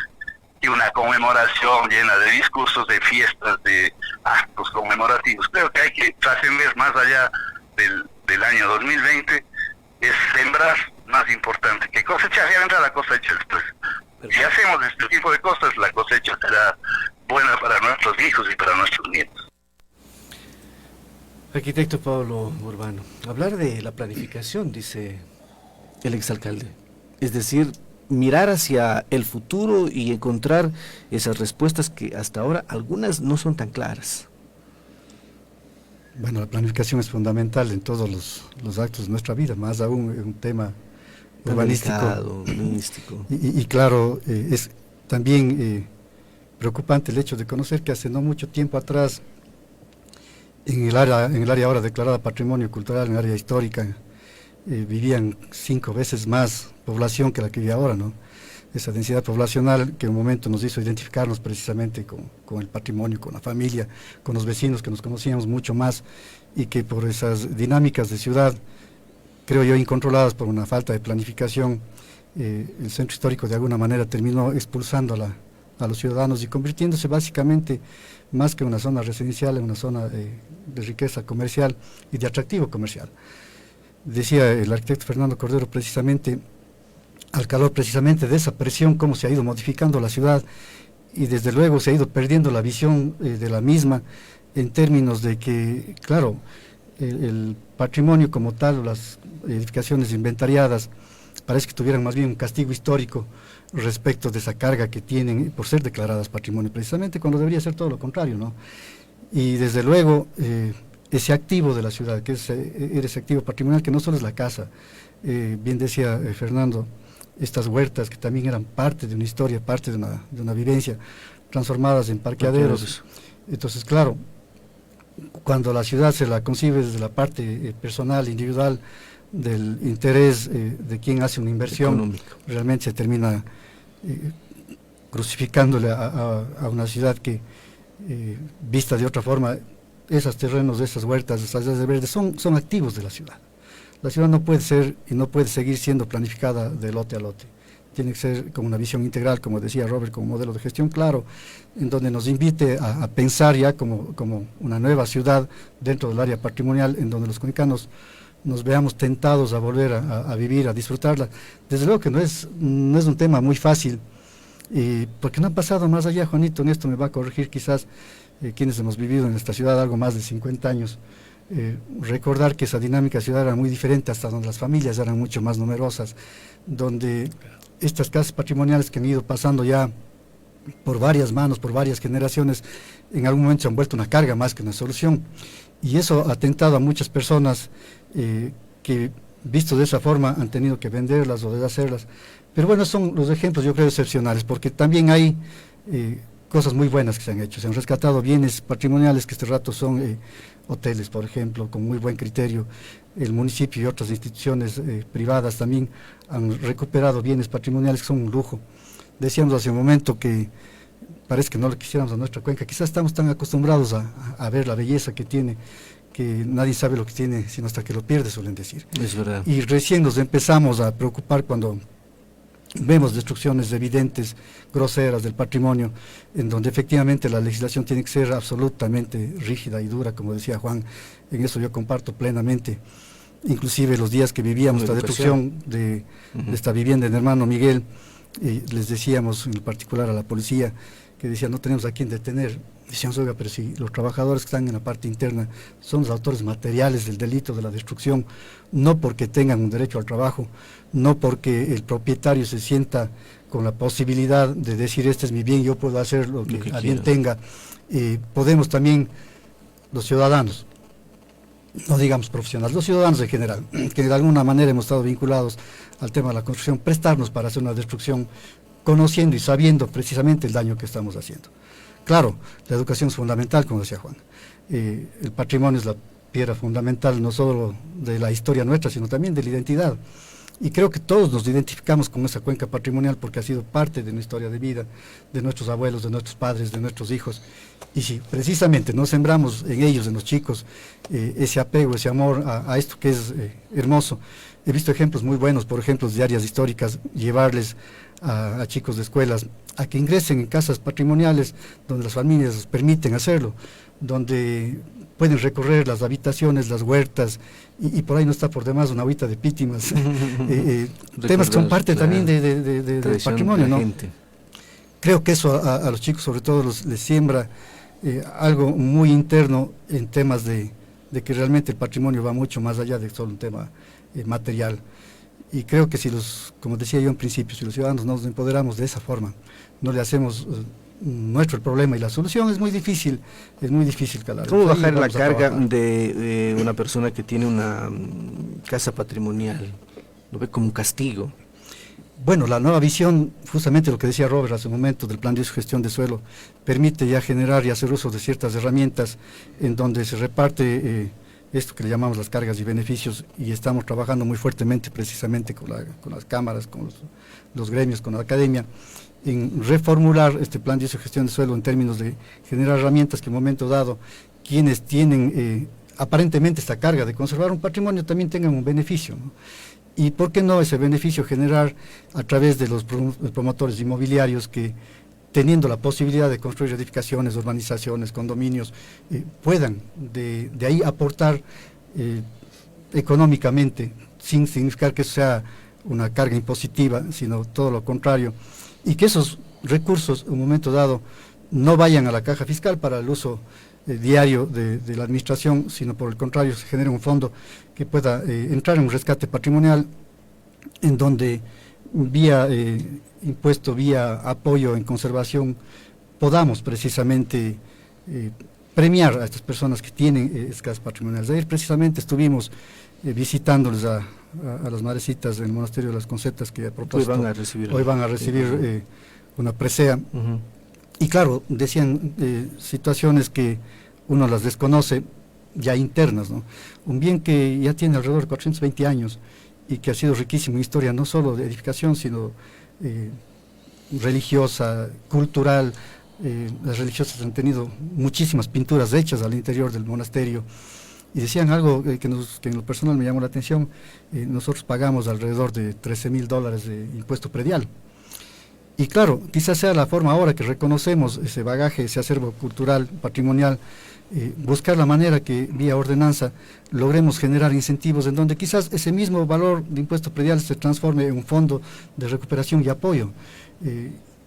que una conmemoración llena de discursos, de fiestas, de actos conmemorativos. Creo que hay que trascender más allá del año 2020, es sembrar más importante que cosechar. Ya vendrá la cosecha después. Si hacemos este tipo de cosas, la cosecha será buena para nuestros hijos y para nuestros nietos. Arquitecto Pablo Urbano, hablar de la planificación, dice el exalcalde, es decir, mirar hacia el futuro y encontrar esas respuestas que hasta ahora algunas no son tan claras. Bueno, la planificación es fundamental en todos los actos de nuestra vida, más aún en un tema urbanístico. Místico. Y claro, es también preocupante el hecho de conocer que hace no mucho tiempo atrás, en el área ahora declarada Patrimonio Cultural, en el área histórica, vivían 5 veces más población que la que vive ahora, ¿no? Esa densidad poblacional que en un momento nos hizo identificarnos precisamente con el patrimonio, con la familia, con los vecinos que nos conocíamos mucho más, y que por esas dinámicas de ciudad, creo yo, incontroladas por una falta de planificación, el centro histórico de alguna manera terminó expulsando a los ciudadanos y convirtiéndose básicamente, más que una zona residencial, en una zona de riqueza comercial y de atractivo comercial. Decía el arquitecto Fernando Cordero precisamente, al calor precisamente de esa presión, cómo se ha ido modificando la ciudad, y desde luego se ha ido perdiendo la visión de la misma, en términos de que, claro, el patrimonio como tal, las edificaciones inventariadas, parece que tuvieran más bien un castigo histórico respecto de esa carga que tienen por ser declaradas patrimonio, precisamente cuando debería ser todo lo contrario, ¿no? Y desde luego, ese activo de la ciudad, que es ese activo patrimonial, que no solo es la casa, bien decía Fernando, estas huertas que también eran parte de una historia, parte de una vivencia, transformadas en parqueaderos. Entonces, claro, cuando la ciudad se la concibe desde la parte personal, individual, del interés de quien hace una inversión, económico, realmente se termina crucificándole a una ciudad que, vista de otra forma, esos terrenos, esas huertas, esas áreas de verde son activos de la ciudad. La ciudad no puede ser y no puede seguir siendo planificada de lote a lote. Tiene que ser con una visión integral, como decía Robert, como modelo de gestión claro, en donde nos invite a pensar ya como una nueva ciudad dentro del área patrimonial, en donde los cuencanos nos veamos tentados a volver a vivir, a disfrutarla. Desde luego que no es un tema muy fácil, porque no han pasado más allá, Juanito, en esto me va a corregir quizás quienes hemos vivido en esta ciudad algo más de 50 años, recordar que esa dinámica ciudad era muy diferente, hasta donde las familias eran mucho más numerosas, donde estas casas patrimoniales que han ido pasando ya por varias manos, por varias generaciones, en algún momento se han vuelto una carga más que una solución, y eso ha atentado a muchas personas que, visto de esa forma, han tenido que venderlas o deshacerlas. Pero bueno, son los ejemplos, yo creo, excepcionales, porque también hay cosas muy buenas que se han hecho. Se han rescatado bienes patrimoniales que este rato son hoteles, por ejemplo, con muy buen criterio. El municipio y otras instituciones privadas también han recuperado bienes patrimoniales que son un lujo. Decíamos hace un momento que parece que no lo quisiéramos a nuestra cuenca. Quizás estamos tan acostumbrados a ver la belleza que tiene, que nadie sabe lo que tiene, sino hasta que lo pierde, suelen decir. Es verdad. Y recién nos empezamos a preocupar cuando vemos destrucciones evidentes, groseras del patrimonio, en donde efectivamente la legislación tiene que ser absolutamente rígida y dura, como decía Juan. En eso yo comparto plenamente. Inclusive los días que vivíamos esta destrucción de esta vivienda en Hermano Miguel, les decíamos en particular a la policía, que decía, no tenemos a quién detener. Decíamos, oiga, pero si los trabajadores que están en la parte interna son los autores materiales del delito de la destrucción, no porque tengan un derecho al trabajo, no porque el propietario se sienta con la posibilidad de decir, este es mi bien, yo puedo hacer lo que a bien tenga, podemos también, los ciudadanos, no digamos profesionales, los ciudadanos en general, que de alguna manera hemos estado vinculados al tema de la construcción, prestarnos para hacer una destrucción, conociendo y sabiendo precisamente el daño que estamos haciendo. Claro, la educación es fundamental, como decía Juan. El patrimonio es la piedra fundamental, no solo de la historia nuestra, sino también de la identidad. Y creo que todos nos identificamos con esa cuenca patrimonial porque ha sido parte de nuestra historia de vida, de nuestros abuelos, de nuestros padres, de nuestros hijos. Y si precisamente no sembramos en ellos, en los chicos, ese apego, ese amor a esto que es hermoso. He visto ejemplos muy buenos, por ejemplo, de áreas históricas, llevarles a chicos de escuelas a que ingresen en casas patrimoniales donde las familias les permiten hacerlo, donde pueden recorrer las habitaciones, las huertas, y por ahí no está por demás una agüita de pítimas, temas que son parte también del patrimonio, ¿no? Creo que eso a los chicos sobre todo les siembra algo muy interno en temas de que realmente el patrimonio va mucho más allá de solo un tema material. Y creo que si como decía yo en principio, si los ciudadanos nos empoderamos de esa forma, no le hacemos nuestro el problema y la solución, es muy difícil calar. ¿Cómo bajar la carga de una persona que tiene una casa patrimonial? ¿Lo ve como un castigo? Bueno, la nueva visión, justamente lo que decía Robert hace un momento, del plan de uso y gestión de suelo, permite ya generar y hacer uso de ciertas herramientas en donde se reparte esto que le llamamos las cargas y beneficios, y estamos trabajando muy fuertemente precisamente con las cámaras, con los gremios, con la academia, en reformular este plan de uso y gestión de suelo en términos de generar herramientas que en un momento dado quienes tienen aparentemente esta carga de conservar un patrimonio también tengan un beneficio, ¿no? Y por qué no ese beneficio generar a través de los promotores inmobiliarios que, teniendo la posibilidad de construir edificaciones, urbanizaciones, condominios, puedan de ahí aportar económicamente, sin significar que sea una carga impositiva, sino todo lo contrario, y que esos recursos en un momento dado no vayan a la caja fiscal para el uso diario de la administración, sino por el contrario se genere un fondo que pueda entrar en un rescate patrimonial en donde vía impuesto, vía apoyo en conservación, podamos precisamente premiar a estas personas que tienen escasas patrimoniales. Ayer precisamente estuvimos visitándoles a las madrecitas del monasterio de las Concetas, que a propósito hoy van a recibir una presea. Y claro, decían situaciones que uno las desconoce ya internas, ¿no? Un bien que ya tiene alrededor de 420 años y que ha sido riquísimo en historia, no solo de edificación, sino religiosa, cultural. Las religiosas han tenido muchísimas pinturas hechas al interior del monasterio, y decían algo que en lo personal me llamó la atención. Nosotros pagamos alrededor de $13,000 de impuesto predial, y claro, quizás sea la forma ahora que reconocemos ese bagaje, ese acervo cultural, patrimonial, buscar la manera que vía ordenanza logremos generar incentivos en donde quizás ese mismo valor de impuesto predial se transforme en un fondo de recuperación y apoyo.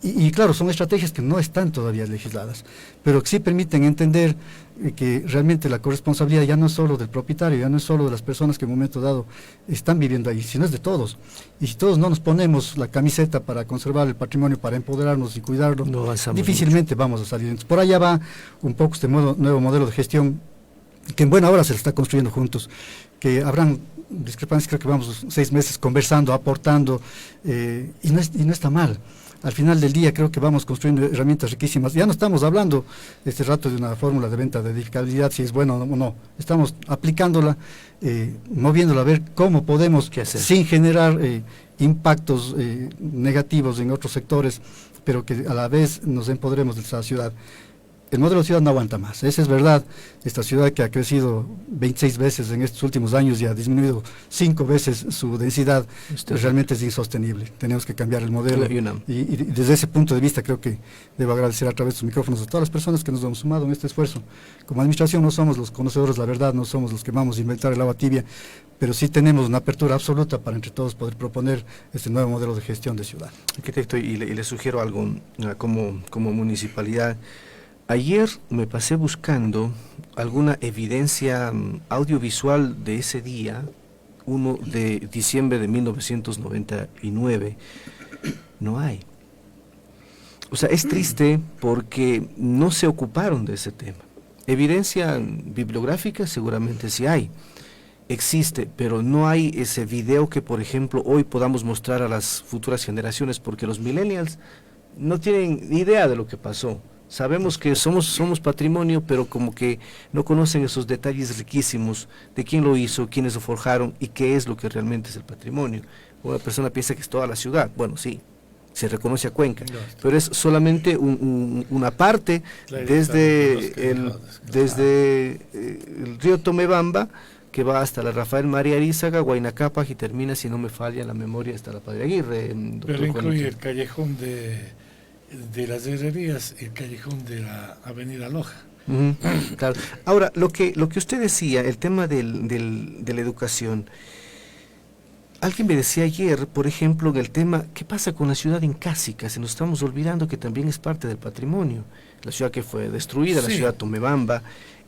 Y claro, son estrategias que no están todavía legisladas, pero que sí permiten entender que realmente la corresponsabilidad ya no es solo del propietario, ya no es solo de las personas que en un momento dado están viviendo ahí, sino es de todos. Y si todos no nos ponemos la camiseta para conservar el patrimonio, para empoderarnos y cuidarlo, difícilmente vamos a salir. Entonces, por allá va un poco este nuevo modelo de gestión, que en buena hora se lo está construyendo juntos, que habrán discrepancias, creo que vamos 6 meses conversando, aportando, y no está mal. Al final del día creo que vamos construyendo herramientas riquísimas. Ya no estamos hablando este rato de una fórmula de venta de edificabilidad, si es bueno o no. Estamos aplicándola, moviéndola a ver cómo podemos, sin generar impactos negativos en otros sectores, pero que a la vez nos empoderemos de esta ciudad. El modelo de ciudad no aguanta más, esa es verdad. Esta ciudad que ha crecido 26 veces en estos últimos años y ha disminuido 5 veces su densidad, realmente es insostenible. Tenemos que cambiar el modelo, y desde ese punto de vista creo que debo agradecer a través de sus micrófonos a todas las personas que nos hemos sumado en este esfuerzo. Como administración no somos los conocedores de la verdad, no somos los que vamos a inventar el agua tibia, pero sí tenemos una apertura absoluta para entre todos poder proponer este nuevo modelo de gestión de ciudad. Arquitecto, y le sugiero algo como municipalidad. Ayer me pasé buscando alguna evidencia audiovisual de ese día, 1 de diciembre de 1999. No hay. O sea, es triste porque no se ocuparon de ese tema. Evidencia bibliográfica seguramente sí hay, existe, pero no hay ese video que, por ejemplo, hoy podamos mostrar a las futuras generaciones, porque los millennials no tienen idea de lo que pasó. Sabemos que somos patrimonio, pero como que no conocen esos detalles riquísimos de quién lo hizo, quiénes lo forjaron y qué es lo que realmente es el patrimonio. Una persona piensa que es toda la ciudad. Bueno, sí, se reconoce a Cuenca, pero es solamente una parte desde el río Tomebamba, que va hasta la Rafael María Arizaga, Huayna Cápac, y termina, si no me falla la memoria, hasta la Padre Aguirre. Pero incluye el callejón de las herrerías y el callejón de la Avenida Loja. Claro. Ahora, lo que usted decía, el tema de la educación, alguien me decía ayer, por ejemplo, en el tema, ¿qué pasa con la ciudad incásica? Se nos estamos olvidando que también es parte del patrimonio. La ciudad que fue destruida, la ciudad Tomebamba,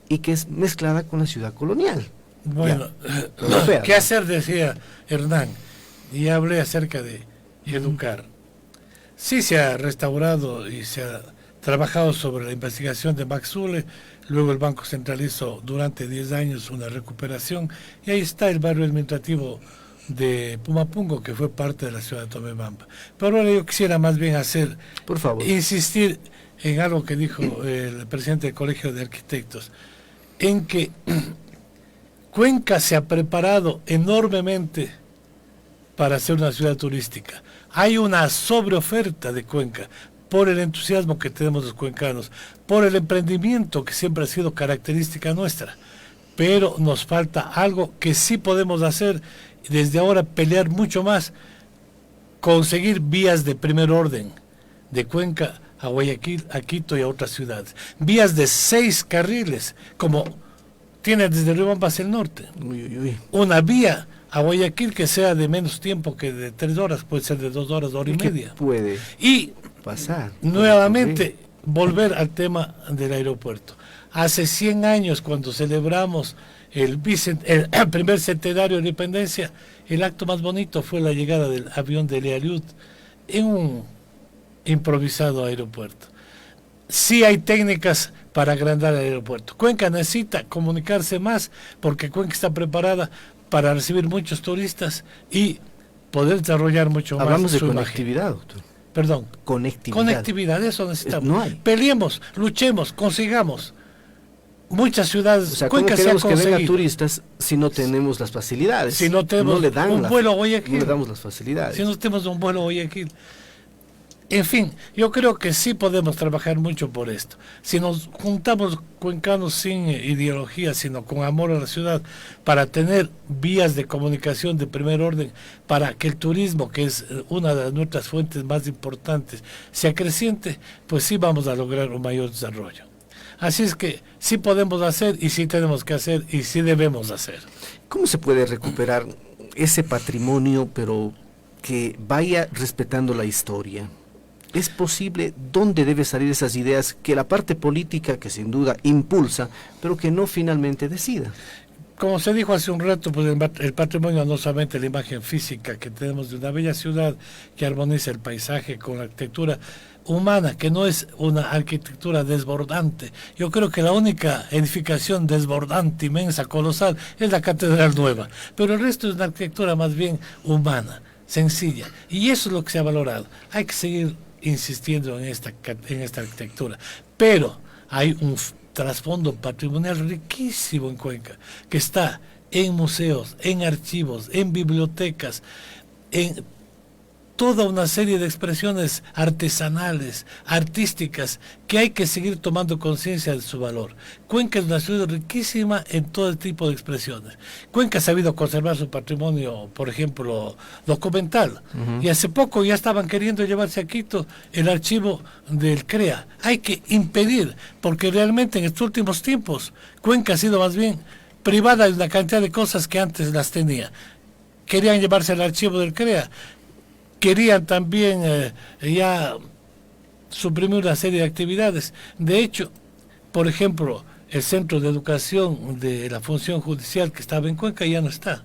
y que es mezclada con la ciudad colonial. Bueno, ¿qué hacer? Decía Hernán, y hablé acerca de educar. Sí se ha restaurado y se ha trabajado sobre la investigación de Max Zule, luego el Banco Central hizo durante 10 años una recuperación, y ahí está el barrio administrativo de Pumapungo, que fue parte de la ciudad de Tomebamba. Pero ahora yo quisiera más bien por favor, insistir en algo que dijo el presidente del Colegio de Arquitectos, en que Cuenca se ha preparado enormemente para ser una ciudad turística. Hay una sobreoferta de Cuenca por el entusiasmo que tenemos los cuencanos, por el emprendimiento que siempre ha sido característica nuestra, pero nos falta algo que sí podemos hacer desde ahora, pelear mucho más, conseguir vías de primer orden de Cuenca a Guayaquil, a Quito y a otras ciudades, vías de 6 carriles como tiene desde Riobamba hacia el norte. Una vía a Guayaquil que sea de menos tiempo que de 3 horas, puede ser de 2 horas, hora y media. Puede y pasar. Nuevamente, volver al tema del aeropuerto. Hace 100 años, cuando celebramos el primer centenario de la independencia, el acto más bonito fue la llegada del avión de Lealiud en un improvisado aeropuerto. Sí hay técnicas para agrandar el aeropuerto. Cuenca necesita comunicarse más, porque Cuenca está preparada para recibir muchos turistas y poder desarrollar mucho más. Hablamos de conectividad, doctor. Perdón. Conectividad, eso necesitamos. No hay. Peleemos, luchemos, consigamos. muchas ciudades, O sea, ¿cómo Cuenca se ha queremos que vengan conseguido. turistas si no tenemos las facilidades? Si no tenemos le dan un vuelo a Guayaquil. No le damos las facilidades. Si no tenemos un vuelo a Guayaquil. En fin, yo creo que sí podemos trabajar mucho por esto. Si nos juntamos cuencanos sin ideología, sino con amor a la ciudad, para tener vías de comunicación de primer orden, para que el turismo, que es una de nuestras fuentes más importantes, sea creciente, pues sí vamos a lograr un mayor desarrollo. Así es que sí podemos hacer y sí tenemos que hacer y sí debemos hacer. ¿Cómo se puede recuperar ese patrimonio, pero que vaya respetando la historia? ¿Es posible? ¿Dónde debe salir esas ideas que la parte política, que sin duda impulsa, pero que no finalmente decida? Como se dijo hace un rato, pues el patrimonio no solamente la imagen física que tenemos de una bella ciudad que armoniza el paisaje con la arquitectura humana, que no es una arquitectura desbordante. Yo creo que la única edificación desbordante, inmensa, colosal, es la Catedral Nueva, pero el resto es una arquitectura más bien humana, sencilla, y eso es lo que se ha valorado. Hay que seguir insistiendo en esta arquitectura, pero hay un trasfondo patrimonial riquísimo en Cuenca, que está en museos, en archivos, en bibliotecas, en toda una serie de expresiones artesanales, artísticas, que hay que seguir tomando conciencia de su valor. Cuenca es una ciudad riquísima en todo tipo de expresiones. Cuenca ha sabido conservar su patrimonio, por ejemplo, documental, y hace poco ya estaban queriendo llevarse a Quito el archivo del CREA. Hay que impedir, porque realmente en estos últimos tiempos Cuenca ha sido más bien privada de una cantidad de cosas que antes las tenía. Querían llevarse el archivo del CREA, querían también ya suprimir una serie de actividades. De hecho, por ejemplo, el centro de educación de la función judicial que estaba en Cuenca ya no está.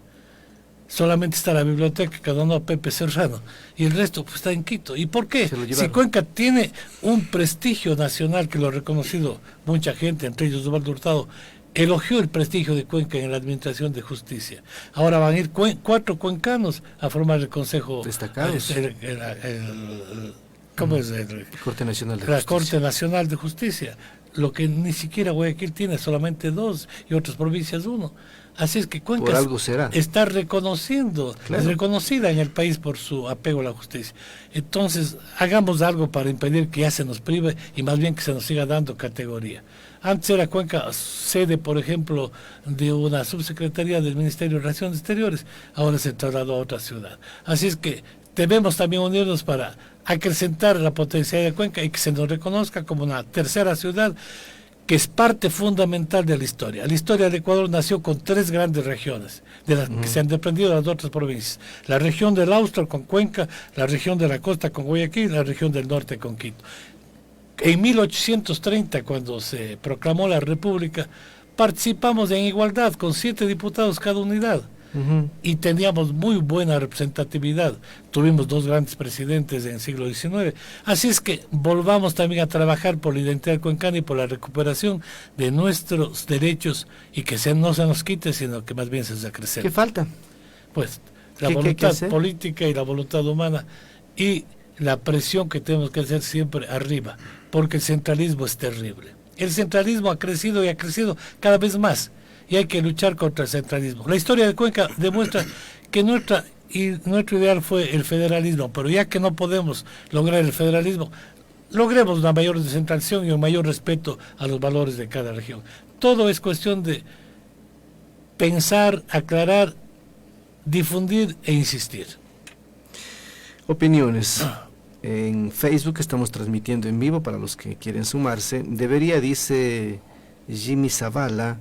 Solamente está la biblioteca que donó Pepe Serrano y el resto pues, está en Quito. ¿Y por qué? Si Cuenca tiene un prestigio nacional que lo ha reconocido mucha gente, entre ellos Osvaldo Hurtado, elogió el prestigio de Cuenca en la administración de justicia. Ahora van a ir 4 cuencanos a formar el consejo destacados. ¿Cómo es? Corte Nacional de la Justicia. Corte Nacional de Justicia, lo que ni siquiera Guayaquil tiene, solamente 2 y otras provincias 1. Así es que Cuenca está reconocida en el país por su apego a la justicia. Entonces, hagamos algo para impedir que ya se nos prive y más bien que se nos siga dando categoría. Antes era Cuenca sede, por ejemplo, de una subsecretaría del Ministerio de Relaciones Exteriores, ahora se trasladó a otra ciudad. Así es que debemos también unirnos para acrecentar la potencialidad de Cuenca y que se nos reconozca como una tercera ciudad que es parte fundamental de la historia. La historia del Ecuador nació con 3 grandes regiones, de las que se han desprendido las otras provincias. La región del Austro con Cuenca, la región de la costa con Guayaquil, la región del norte con Quito. En 1830, cuando se proclamó la República, participamos en igualdad con 7 diputados cada unidad. Y teníamos muy buena representatividad. Tuvimos 2 grandes presidentes en el siglo XIX. Así es que volvamos también a trabajar por la identidad cuencana y por la recuperación de nuestros derechos y que no se nos quite, sino que más bien se acrecente. ¿Qué falta? Pues la voluntad política y la voluntad humana y la presión que tenemos que hacer siempre arriba, porque el centralismo es terrible. El centralismo ha crecido y ha crecido cada vez más. Y hay que luchar contra el centralismo. La historia de Cuenca demuestra que nuestro ideal fue el federalismo, pero ya que no podemos lograr el federalismo, logremos una mayor descentralización y un mayor respeto a los valores de cada región. Todo es cuestión de pensar, aclarar, difundir e insistir. Opiniones. En Facebook estamos transmitiendo en vivo para los que quieren sumarse. Dice Jimmy Zavala,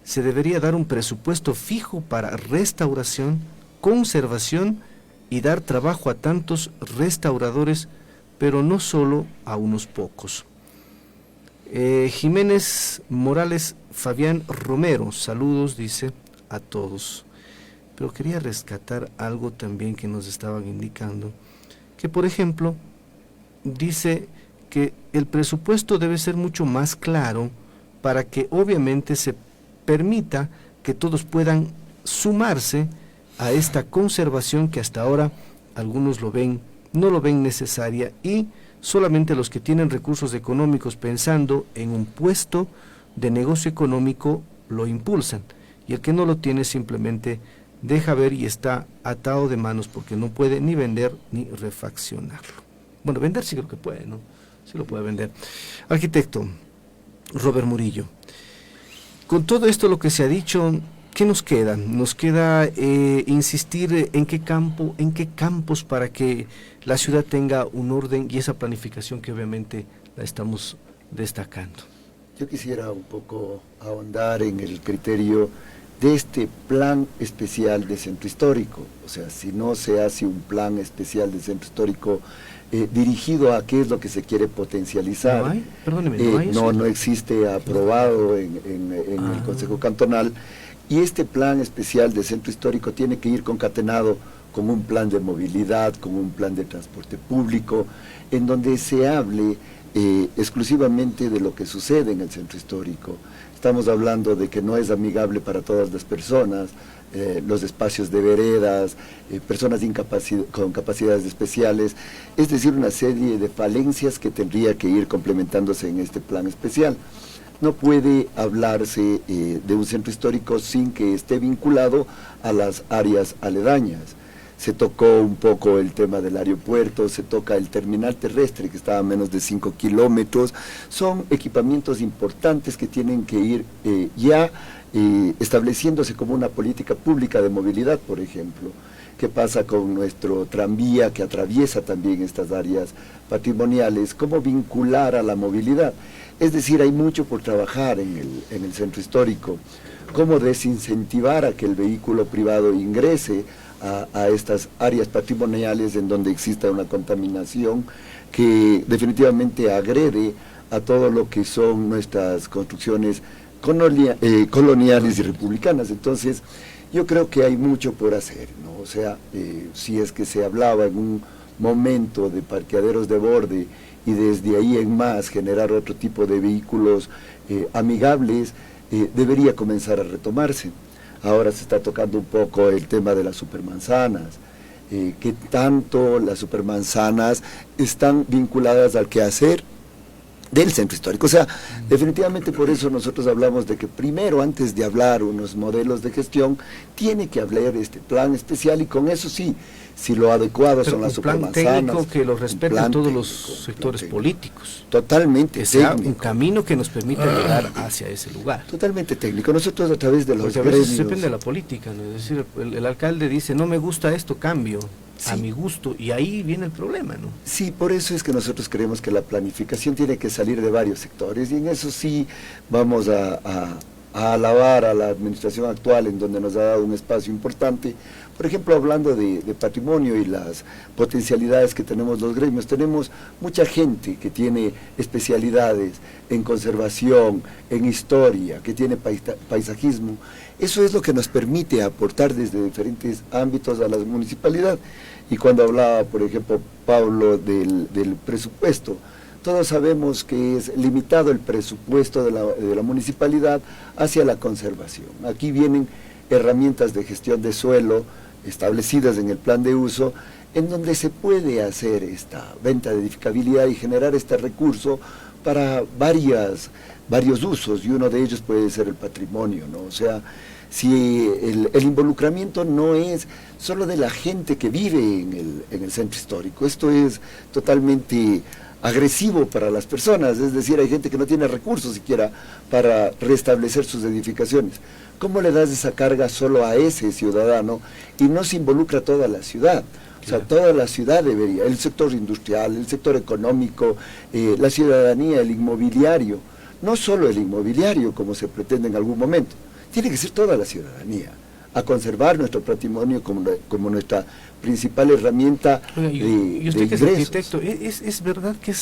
se debería dar un presupuesto fijo para restauración, conservación y dar trabajo a tantos restauradores, pero no solo a unos pocos. Jiménez Morales Fabián Romero, saludos, dice a todos. Pero quería rescatar algo también que nos estaban indicando, que por ejemplo, dice que el presupuesto debe ser mucho más claro para que obviamente se permita que todos puedan sumarse a esta conservación que hasta ahora algunos no lo ven necesaria y solamente los que tienen recursos económicos pensando en un puesto de negocio económico lo impulsan, y el que no lo tiene simplemente deja ver y está atado de manos porque no puede ni vender ni refaccionarlo. Bueno, vender sí creo que puede, ¿no? Sí lo puede vender. Arquitecto Robert Murillo, con todo esto lo que se ha dicho, ¿qué nos queda? Nos queda insistir en qué campos para que la ciudad tenga un orden y esa planificación que obviamente la estamos destacando. Yo quisiera un poco ahondar en el criterio de este plan especial de centro histórico. O sea, si no se hace un plan especial de centro histórico dirigido a qué es lo que se quiere potencializar. ¿No hay? Perdóneme, ¿no hay eso? No existe aprobado en el Consejo Cantonal, y este plan especial de centro histórico tiene que ir concatenado con un plan de movilidad, con un plan de transporte público, en donde se hable exclusivamente de lo que sucede en el centro histórico. Estamos hablando de que no es amigable para todas las personas, los espacios de veredas, personas con capacidades especiales, es decir, una serie de falencias que tendría que ir complementándose en este plan especial. No puede hablarse de un centro histórico sin que esté vinculado a las áreas aledañas. Se tocó un poco el tema del aeropuerto, se toca el terminal terrestre que está a menos de 5 kilómetros. Son equipamientos importantes que tienen que ir estableciéndose como una política pública de movilidad, por ejemplo. ¿Qué pasa con nuestro tranvía que atraviesa también estas áreas patrimoniales? ¿Cómo vincular a la movilidad? Es decir, hay mucho por trabajar en el centro histórico. ¿Cómo desincentivar a que el vehículo privado ingrese a estas áreas patrimoniales en donde exista una contaminación que definitivamente agrede a todo lo que son nuestras construcciones coloniales y republicanas? Entonces, yo creo que hay mucho por hacer, ¿no? O sea, si es que se hablaba en un momento de parqueaderos de borde y desde ahí en más generar otro tipo de vehículos amigables, debería comenzar a retomarse. Ahora se está tocando un poco el tema de las supermanzanas, que tanto las supermanzanas están vinculadas al quehacer del centro histórico. O sea, definitivamente por eso nosotros hablamos de que primero, antes de hablar unos modelos de gestión, tiene que hablar este plan especial, y con eso sí, si lo adecuado son las supermanzanas. Un plan técnico que lo respeten todos los sectores políticos. Totalmente que sea un camino que nos permita llegar hacia ese lugar. Totalmente técnico. Nosotros a través de los Porque a veces depende de la política, ¿no? Es decir, el alcalde dice, no me gusta esto, cambio. Sí. A mi gusto, y ahí viene el problema, ¿no? Sí, por eso es que nosotros creemos que la planificación tiene que salir de varios sectores, y en eso sí vamos a alabar a la administración actual, en donde nos ha dado un espacio importante. Por ejemplo, hablando de patrimonio y las potencialidades que tenemos los gremios, tenemos mucha gente que tiene especialidades en conservación, en historia, que tiene paisajismo. Eso es lo que nos permite aportar desde diferentes ámbitos a la municipalidad. Y cuando hablaba, por ejemplo, Pablo del presupuesto, todos sabemos que es limitado el presupuesto de la municipalidad hacia la conservación. Aquí vienen herramientas de gestión de suelo establecidas en el plan de uso, en donde se puede hacer esta venta de edificabilidad y generar este recurso para varios usos, y uno de ellos puede ser el patrimonio, ¿no? O sea, si el involucramiento no es solo de la gente que vive en el centro histórico, esto es totalmente agresivo para las personas, es decir, hay gente que no tiene recursos siquiera para restablecer sus edificaciones. ¿Cómo le das esa carga solo a ese ciudadano y no se involucra toda la ciudad? O sea, toda la ciudad debería, el sector industrial, el sector económico, la ciudadanía, el inmobiliario, no solo el inmobiliario como se pretende en algún momento, tiene que ser toda la ciudadanía, a conservar nuestro patrimonio como nuestra principal herramienta y usted que es arquitecto, ¿es verdad que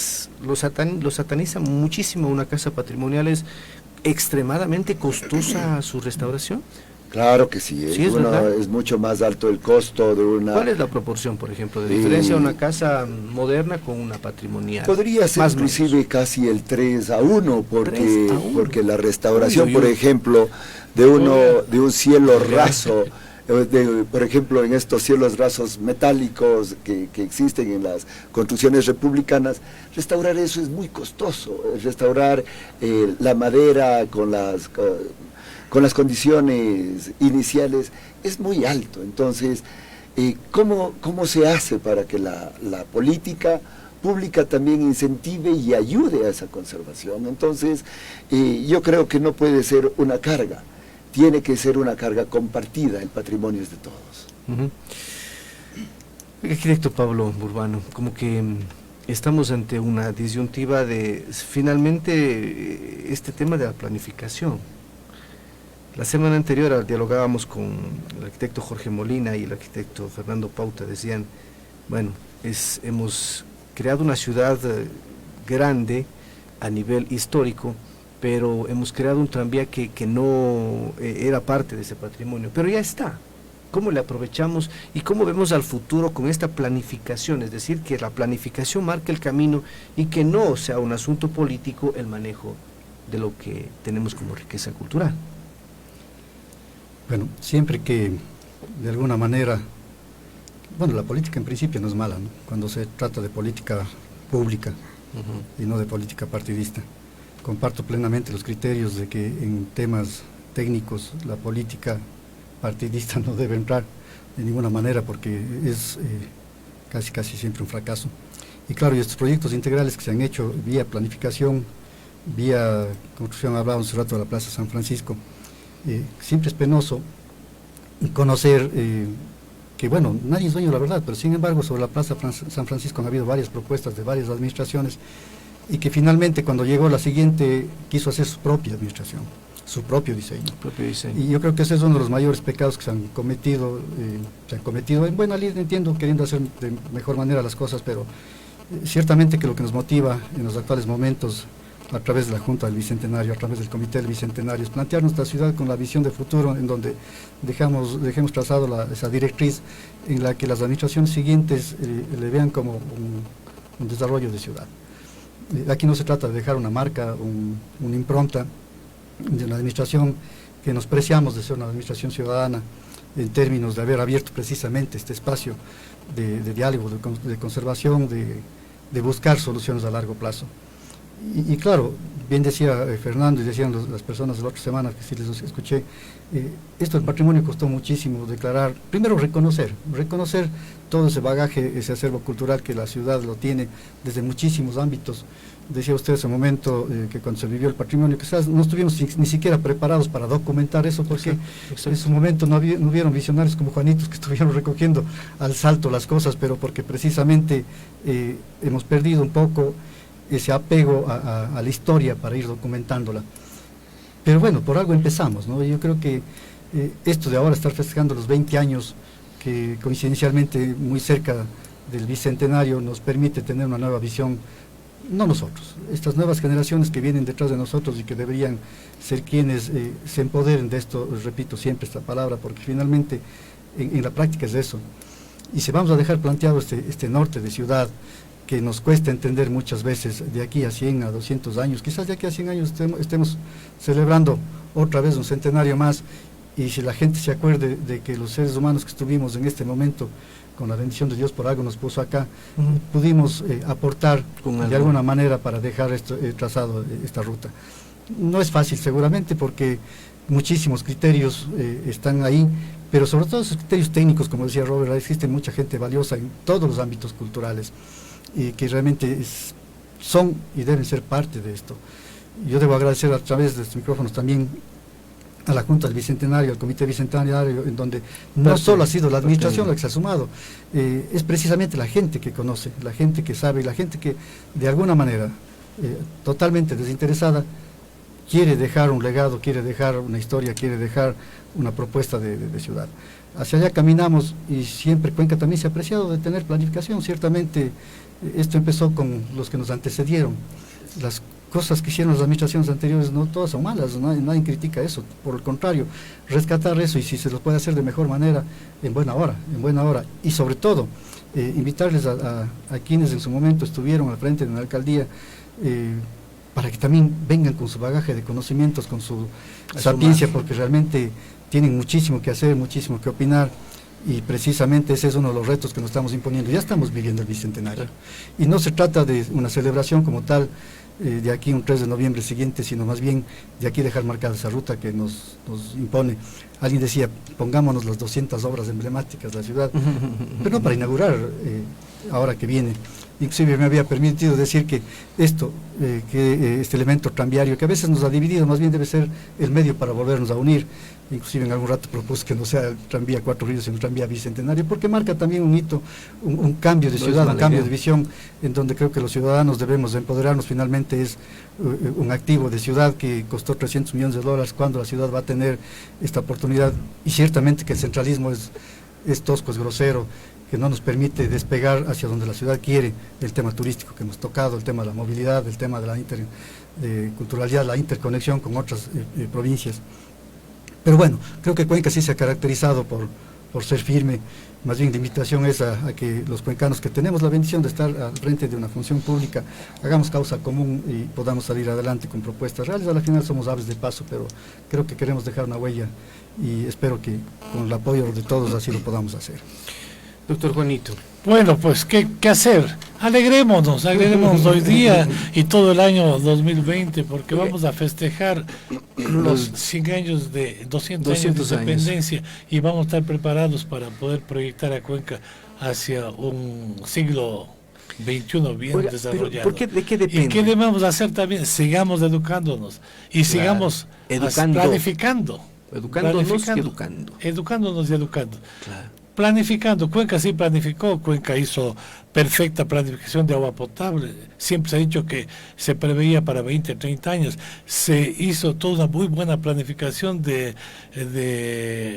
lo sataniza muchísimo una casa patrimonial? ¿Es extremadamente costosa su restauración? Claro que sí, es mucho más alto el costo de una... ¿Cuál es la proporción, por ejemplo, de diferencia de una casa moderna con una patrimonial? Podría ser más inclusive casi el 3-1, porque la restauración, por ejemplo, de un cielo raso por ejemplo, en estos cielos rasos metálicos que existen en las construcciones republicanas, restaurar eso es muy costoso. Restaurar la madera con las condiciones iniciales es muy alto. Entonces, ¿cómo se hace para que la política pública también incentive y ayude a esa conservación? Entonces, yo creo que no puede ser una carga, tiene que ser una carga compartida, el patrimonio es de todos. Arquitecto Pablo Urbano, como que estamos ante una disyuntiva de, finalmente, este tema de la planificación. La semana anterior dialogábamos con el arquitecto Jorge Molina y el arquitecto Fernando Pauta, decían, bueno, hemos creado una ciudad grande a nivel histórico, pero hemos creado un tranvía que no era parte de ese patrimonio, pero ya está. ¿Cómo le aprovechamos y cómo vemos al futuro con esta planificación? Es decir, que la planificación marque el camino y que no sea un asunto político el manejo de lo que tenemos como riqueza cultural. Bueno, siempre que de alguna manera, bueno, la política en principio no es mala, ¿no? Cuando se trata de política pública y no de política partidista. Comparto plenamente los criterios de que en temas técnicos la política partidista no debe entrar de ninguna manera porque es casi siempre un fracaso. Y claro, y estos proyectos integrales que se han hecho vía planificación, vía construcción, hablábamos hace rato de la Plaza San Francisco, siempre es penoso conocer que, bueno, nadie es dueño de la verdad, pero sin embargo sobre la Plaza San Francisco han habido varias propuestas de varias administraciones y que finalmente cuando llegó la siguiente quiso hacer su propia administración, su propio diseño. Y yo creo que ese es uno de los mayores pecados que se han cometido en buena lid, entiendo, queriendo hacer de mejor manera las cosas, pero ciertamente que lo que nos motiva en los actuales momentos a través de la Junta del Bicentenario, a través del Comité del Bicentenario, es plantear nuestra ciudad con la visión de futuro, en donde dejemos trazado esa directriz en la que las administraciones siguientes le vean como un desarrollo de ciudad. Aquí no se trata de dejar una marca, una impronta de una administración que nos preciamos de ser una administración ciudadana en términos de haber abierto precisamente este espacio de diálogo, de conservación, de buscar soluciones a largo plazo. Y claro, bien decía Fernando y decían las personas de la otra semana que sí les escuché, esto del patrimonio costó muchísimo declarar, primero reconocer todo ese bagaje, ese acervo cultural que la ciudad lo tiene desde muchísimos ámbitos. Decía usted ese momento que cuando se vivió el patrimonio, quizás no estuvimos ni siquiera preparados para documentar eso, porque en ese momento no hubieron visionarios como Juanitos que estuvieron recogiendo al salto las cosas, pero porque precisamente hemos perdido un poco ese apego a la historia para ir documentándola. Pero bueno, por algo empezamos, ¿no? Yo creo que esto de ahora estar festejando los 20 años, que coincidencialmente muy cerca del Bicentenario, nos permite tener una nueva visión, no nosotros, estas nuevas generaciones que vienen detrás de nosotros y que deberían ser quienes se empoderen de esto, repito siempre esta palabra, porque finalmente en la práctica es eso. Y si vamos a dejar planteado este norte de ciudad, que nos cuesta entender muchas veces, de aquí a 100, a 200 años, quizás de aquí a 100 años estemos celebrando otra vez un centenario más, y si la gente se acuerde de que los seres humanos que estuvimos en este momento, con la bendición de Dios por algo nos puso acá, pudimos aportar de alguna manera para dejar trazado esta ruta. No es fácil seguramente porque muchísimos criterios están ahí, pero sobre todo esos criterios técnicos, como decía Robert, existe mucha gente valiosa en todos los ámbitos culturales, y que realmente son y deben ser parte de esto. Yo debo agradecer a través de estos micrófonos también a la Junta del Bicentenario, al Comité Bicentenario, en donde no solo ha sido la administración la que se ha sumado, es precisamente la gente que conoce, la gente que sabe, y la gente que de alguna manera, totalmente desinteresada, quiere dejar un legado, quiere dejar una historia, quiere dejar una propuesta de ciudad. Hacia allá caminamos, y siempre Cuenca también se ha apreciado de tener planificación. Ciertamente esto empezó con los que nos antecedieron. Las cosas que hicieron las administraciones anteriores no todas son malas, nadie critica eso, por el contrario, rescatar eso, y si se lo puede hacer de mejor manera, en buena hora, y sobre todo invitarles a quienes en su momento estuvieron al frente de una alcaldía, para que también vengan con su bagaje de conocimientos, con su sapiencia, porque realmente tienen muchísimo que hacer, muchísimo que opinar, y precisamente ese es uno de los retos que nos estamos imponiendo. Ya estamos viviendo el Bicentenario, y no se trata de una celebración como tal, de aquí un 3 de noviembre siguiente, sino más bien de aquí dejar marcada esa ruta que nos impone. Alguien decía, pongámonos las 200 obras emblemáticas de la ciudad, pero no para inaugurar ahora que viene. Inclusive me había permitido decir que este elemento tranviario, que a veces nos ha dividido, más bien debe ser el medio para volvernos a unir. Inclusive en algún rato propuse que no sea el tranvía Cuatro Ríos, sino el tranvía Bicentenario, porque marca también un hito, un cambio de ciudad, un cambio de visión, en donde creo que los ciudadanos debemos de empoderarnos. Finalmente es un activo de ciudad que costó $300 millones, cuando la ciudad va a tener esta oportunidad, y ciertamente que el centralismo es tosco, es grosero, que no nos permite despegar hacia donde la ciudad quiere. El tema turístico que hemos tocado, el tema de la movilidad, el tema de la culturalidad, la interconexión con otras provincias. Pero bueno, creo que Cuenca sí se ha caracterizado por ser firme. Más bien la invitación es a que los cuencanos que tenemos la bendición de estar al frente de una función pública, hagamos causa común y podamos salir adelante con propuestas reales. A la final somos aves de paso, pero creo que queremos dejar una huella, y espero que con el apoyo de todos así lo podamos hacer. Doctor Juanito. Bueno, pues, ¿qué hacer? Alegrémonos hoy día y todo el año 2020, porque vamos a festejar los 100 años de 200 años de independencia, y vamos a estar preparados para poder proyectar a Cuenca hacia un siglo XXI bien desarrollado. ¿De qué depende? ¿Y qué debemos hacer también? Sigamos educándonos y sigamos planificando. Educándonos y educando. Claro. Planificando, Cuenca sí planificó, Cuenca hizo perfecta planificación de agua potable, siempre se ha dicho que se preveía para 20, 30 años, se hizo toda una muy buena planificación de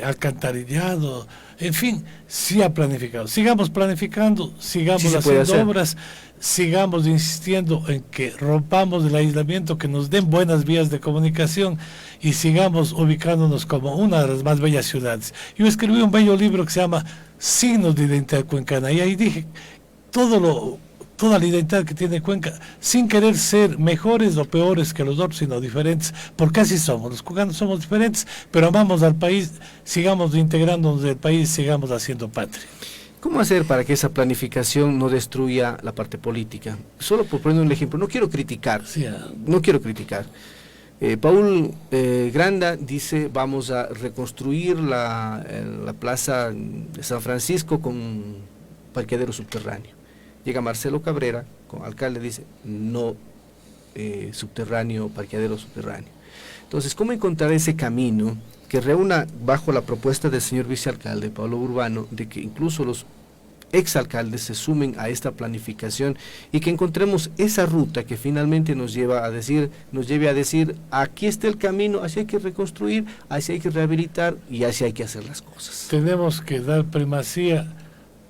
alcantarillado, en fin, sí ha planificado. Sigamos planificando, sigamos haciendo obras, sigamos insistiendo en que rompamos el aislamiento, que nos den buenas vías de comunicación y sigamos ubicándonos como una de las más bellas ciudades. Yo escribí un bello libro que se llama Signos de Identidad Cuencana, y ahí dije toda la identidad que tiene Cuenca, sin querer ser mejores o peores que los otros, sino diferentes, porque así somos. Los cuencanos somos diferentes, pero amamos al país, sigamos integrándonos del país, sigamos haciendo patria. ¿Cómo hacer para que esa planificación no destruya la parte política? Solo por poner un ejemplo, no quiero criticar. Paul Granda dice, vamos a reconstruir la plaza de San Francisco con parqueadero subterráneo. Llega Marcelo Cabrera, como alcalde, dice, no subterráneo, parqueadero subterráneo. Entonces, ¿cómo encontrar ese camino que reúna, bajo la propuesta del señor vicealcalde Pablo Urbano, de que incluso los exalcaldes se sumen a esta planificación y que encontremos esa ruta que finalmente nos lleve a decir, aquí está el camino, así hay que reconstruir, así hay que rehabilitar y así hay que hacer las cosas? Tenemos que dar primacía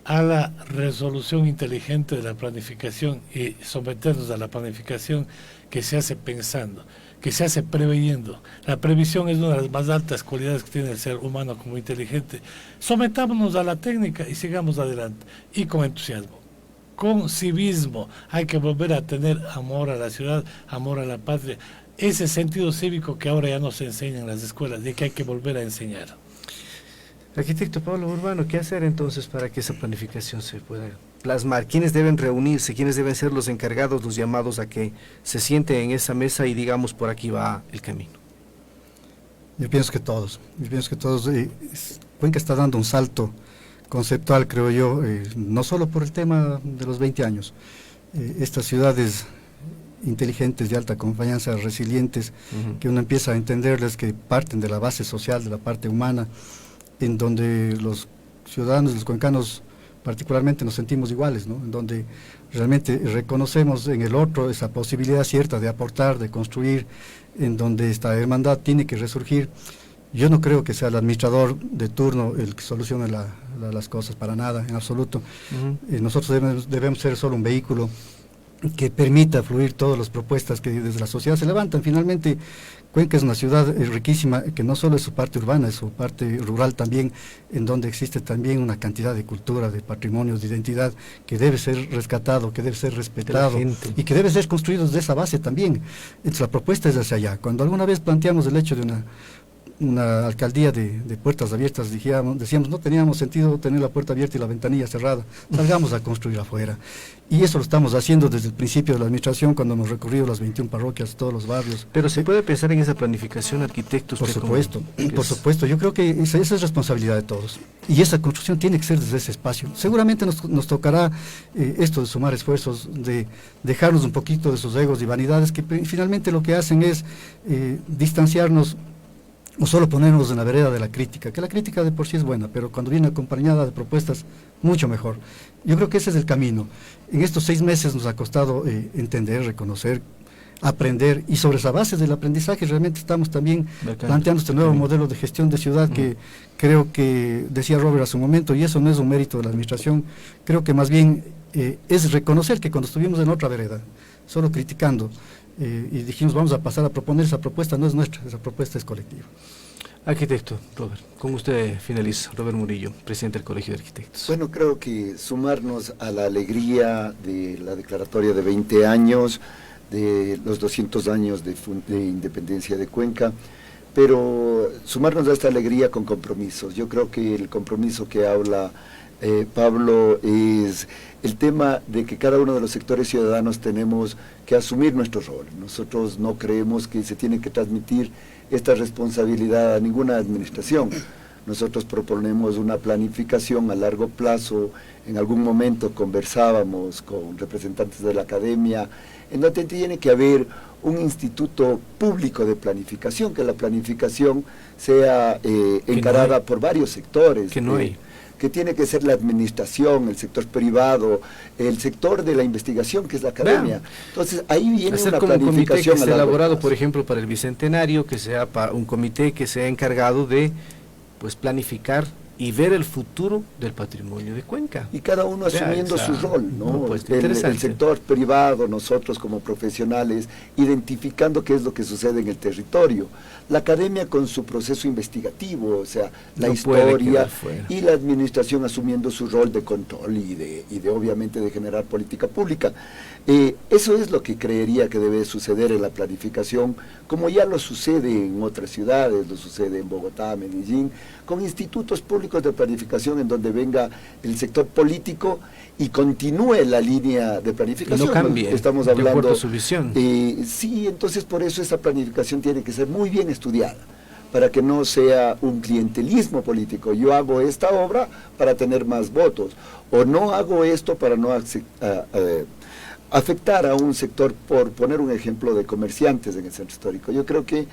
a la resolución inteligente de la planificación y someternos a la planificación que se hace pensando, que se hace preveyendo. La previsión es una de las más altas cualidades que tiene el ser humano como inteligente. Sometámonos a la técnica y sigamos adelante, y con entusiasmo, con civismo. Hay que volver a tener amor a la ciudad, amor a la patria, ese sentido cívico que ahora ya no se enseña en las escuelas, de que hay que volver a enseñar. Arquitecto Pablo Urbano, ¿qué hacer entonces para que esa planificación se pueda plasmar? ¿Quiénes deben reunirse? ¿Quiénes deben ser los encargados, los llamados a que se sienten en esa mesa y digamos, por aquí va el camino? Yo pienso que todos. Cuenca está dando un salto conceptual, creo yo, no solo por el tema de los 20 años. Estas ciudades inteligentes, de alta confianza, resilientes, que uno empieza a entenderles que parten de la base social, de la parte humana, en donde los ciudadanos, los cuencanos particularmente, nos sentimos iguales, ¿no? En donde realmente reconocemos en el otro esa posibilidad cierta de aportar, de construir, en donde esta hermandad tiene que resurgir. Yo no creo que sea el administrador de turno el que solucione las cosas, para nada, en absoluto. Nosotros debemos ser solo un vehículo que permita fluir todas las propuestas que desde la sociedad se levantan. Finalmente, Cuenca es una ciudad riquísima, que no solo es su parte urbana, es su parte rural también, en donde existe también una cantidad de cultura, de patrimonios, de identidad, que debe ser rescatado, que debe ser respetado, y que debe ser construido desde esa base también. Entonces la propuesta es hacia allá. Cuando alguna vez planteamos el hecho de una alcaldía de puertas abiertas, decíamos, no teníamos sentido tener la puerta abierta y la ventanilla cerrada, salgamos a construir afuera. Y eso lo estamos haciendo desde el principio de la administración, cuando hemos recorrido las 21 parroquias, todos los barrios. Pero se puede pensar en esa planificación, arquitectos. Por supuesto, yo creo que esa es responsabilidad de todos. Y esa construcción tiene que ser desde ese espacio. Seguramente nos tocará esto de sumar esfuerzos, de dejarnos un poquito de esos egos y vanidades que finalmente lo que hacen es distanciarnos, o solo ponernos en la vereda de la crítica, que la crítica de por sí es buena, pero cuando viene acompañada de propuestas, mucho mejor. Yo creo que ese es el camino. En estos 6 meses nos ha costado entender, reconocer, aprender, y sobre esa base del aprendizaje realmente estamos también planteando este nuevo modelo de gestión de ciudad que creo que decía Robert hace un momento, y eso no es un mérito de la administración, creo que más bien es reconocer que cuando estuvimos en otra vereda, solo criticando, y dijimos vamos a pasar a proponer, esa propuesta no es nuestra, esa propuesta es colectiva. Arquitecto Robert, con usted finalizo. Robert Murillo, presidente del Colegio de Arquitectos. Bueno, creo que sumarnos a la alegría de la declaratoria de 20 años, de los 200 años de independencia de Cuenca, pero sumarnos a esta alegría con compromisos. Yo creo que el compromiso que habla Pablo es el tema de que cada uno de los sectores ciudadanos tenemos que asumir nuestro rol. Nosotros no creemos que se tiene que transmitir esta responsabilidad a ninguna administración. Nosotros proponemos una planificación a largo plazo. En algún momento conversábamos con representantes de la academia, en donde tiene que haber un instituto público de planificación, que la planificación sea encarada por varios sectores. Que no hay. Que tiene que ser la administración, el sector privado, el sector de la investigación, que es la academia. Entonces, ahí viene hacer una como planificación. Un comité que esté elaborado, plazo. por ejemplo, para el Bicentenario, que sea un comité que sea encargado de planificar y ver el futuro del patrimonio de Cuenca. Y cada uno asumiendo su rol, ¿no? El sector privado, nosotros como profesionales, identificando qué es lo que sucede en el territorio. La academia con su proceso investigativo, o sea, la historia, y la administración asumiendo su rol de control y de obviamente de generar política pública. Eso es lo que creería que debe suceder en la planificación, como ya lo sucede en otras ciudades, lo sucede en Bogotá, Medellín, con institutos públicos de planificación en donde venga el sector político y continúe la línea de planificación. No cambie, estamos hablando, de acuerdo a su visión. Sí, entonces por eso esa planificación tiene que ser muy bien estudiada, para que no sea un clientelismo político. Yo hago esta obra para tener más votos, o no hago esto para no afectar a un sector, por poner un ejemplo de comerciantes en el centro histórico. Yo creo que,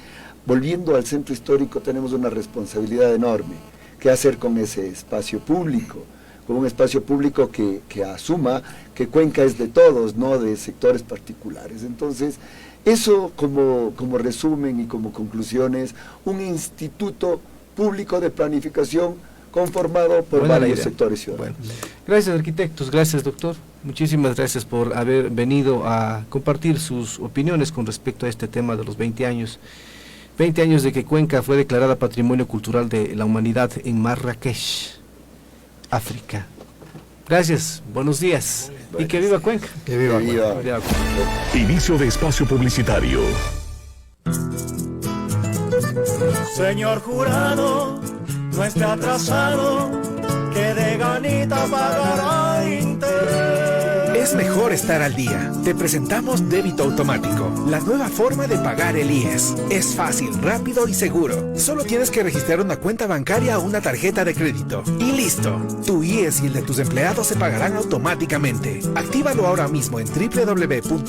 volviendo al centro histórico, tenemos una responsabilidad enorme. ¿Qué hacer con ese espacio público? Con un espacio público que asuma que Cuenca es de todos, no de sectores particulares. Entonces, eso como resumen y como conclusiones, un instituto público de planificación conformado por varios sectores ciudadanos. Bueno. Gracias, arquitectos, gracias, doctor. Muchísimas gracias por haber venido a compartir sus opiniones con respecto a este tema de los 20 años. 20 años de que Cuenca fue declarada Patrimonio Cultural de la Humanidad en Marrakech, África. Gracias, buenos días. Y que viva Cuenca. Que viva Cuenca. Inicio de espacio publicitario. Señor jurado, no esté atrasado, que de ganita pagará interés. Es mejor estar al día. Te presentamos Débito Automático, la nueva forma de pagar el IES. Es fácil, rápido y seguro. Solo tienes que registrar una cuenta bancaria o una tarjeta de crédito. Y listo. Tu IES y el de tus empleados se pagarán automáticamente. Actívalo ahora mismo en www.ies.gov.es.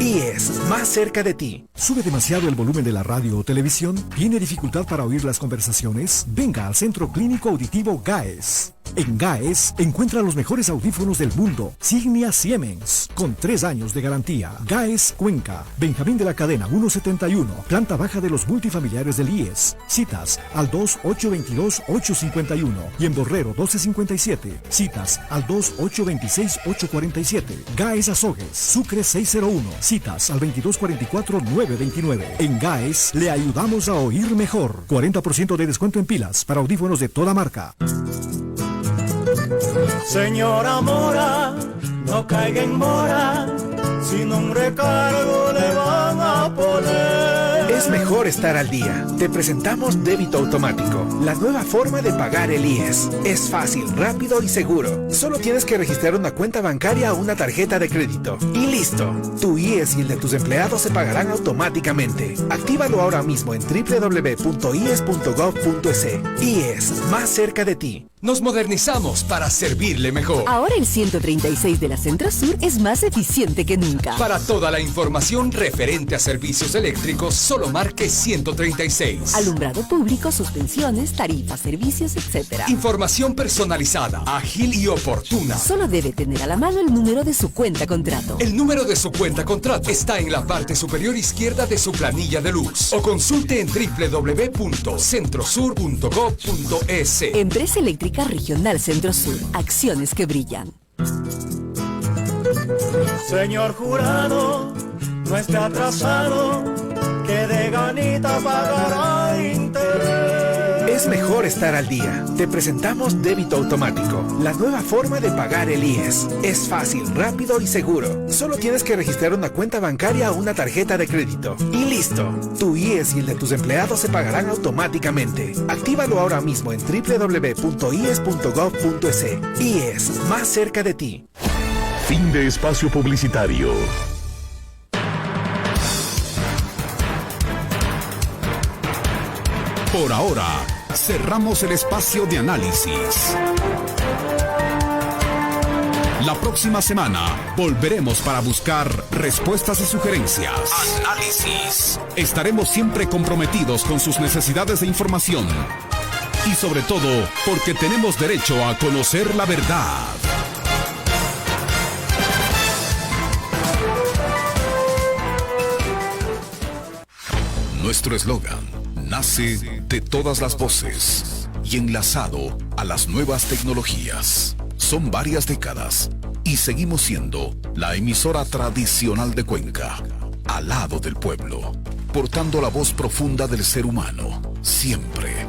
IES, más cerca de ti. ¿Sube demasiado el volumen de la radio o televisión? ¿Tiene dificultad para oír las conversaciones? Venga al Centro Clínico Auditivo GAES. En GAES, encuentra los mejores audífonos del mundo. Signia Siemens, con 3 años de garantía. GAES Cuenca, Benjamín de la Cadena 171, planta baja de los multifamiliares del IES. Citas al 2-822-851 y en Borrero 1257. Citas al 2-826-847. GAES Azogues, Sucre 601. Citas al 2244-929. En GAES, le ayudamos a oír mejor. 40% de descuento en pilas para audífonos de toda marca. Señora Mora, no caiga en mora, sin un recargo le van a poner. Es mejor estar al día. Te presentamos Débito Automático, la nueva forma de pagar el IES. Es fácil, rápido y seguro. Solo tienes que registrar una cuenta bancaria o una tarjeta de crédito. Y listo. Tu IES y el de tus empleados se pagarán automáticamente. Actívalo ahora mismo en www.ies.gov.es. IES, más cerca de ti. Nos modernizamos para servirle mejor. Ahora el 136 de la Centro Sur es más eficiente que nunca. Para toda la información referente a servicios eléctricos, solo marque 136. Alumbrado público, suspensiones, tarifas, servicios, etc. Información personalizada, ágil y oportuna. Solo debe tener a la mano el número de su cuenta contrato. El número de su cuenta contrato está en la parte superior izquierda de su planilla de luz. O consulte en www.centrosur.gov.es. Empresa Eléctrica Regional Centro Sur. Acciones que brillan. Señor jurado, no esté atrasado, que de ganita pagará interés. Es mejor estar al día. Te presentamos Débito Automático, la nueva forma de pagar el IES. Es fácil, rápido y seguro. Solo tienes que registrar una cuenta bancaria o una tarjeta de crédito. Y listo. Tu IES y el de tus empleados se pagarán automáticamente. Actívalo ahora mismo en www.ies.gov.es. IES, más cerca de ti. Fin de espacio publicitario. Por ahora, cerramos el espacio de análisis. La próxima semana volveremos para buscar respuestas y sugerencias. Análisis. Estaremos siempre comprometidos con sus necesidades de información. Y sobre todo, porque tenemos derecho a conocer la verdad. Nuestro eslogan nace de todas las voces y enlazado a las nuevas tecnologías. Son varias décadas y seguimos siendo la emisora tradicional de Cuenca, al lado del pueblo, portando la voz profunda del ser humano, siempre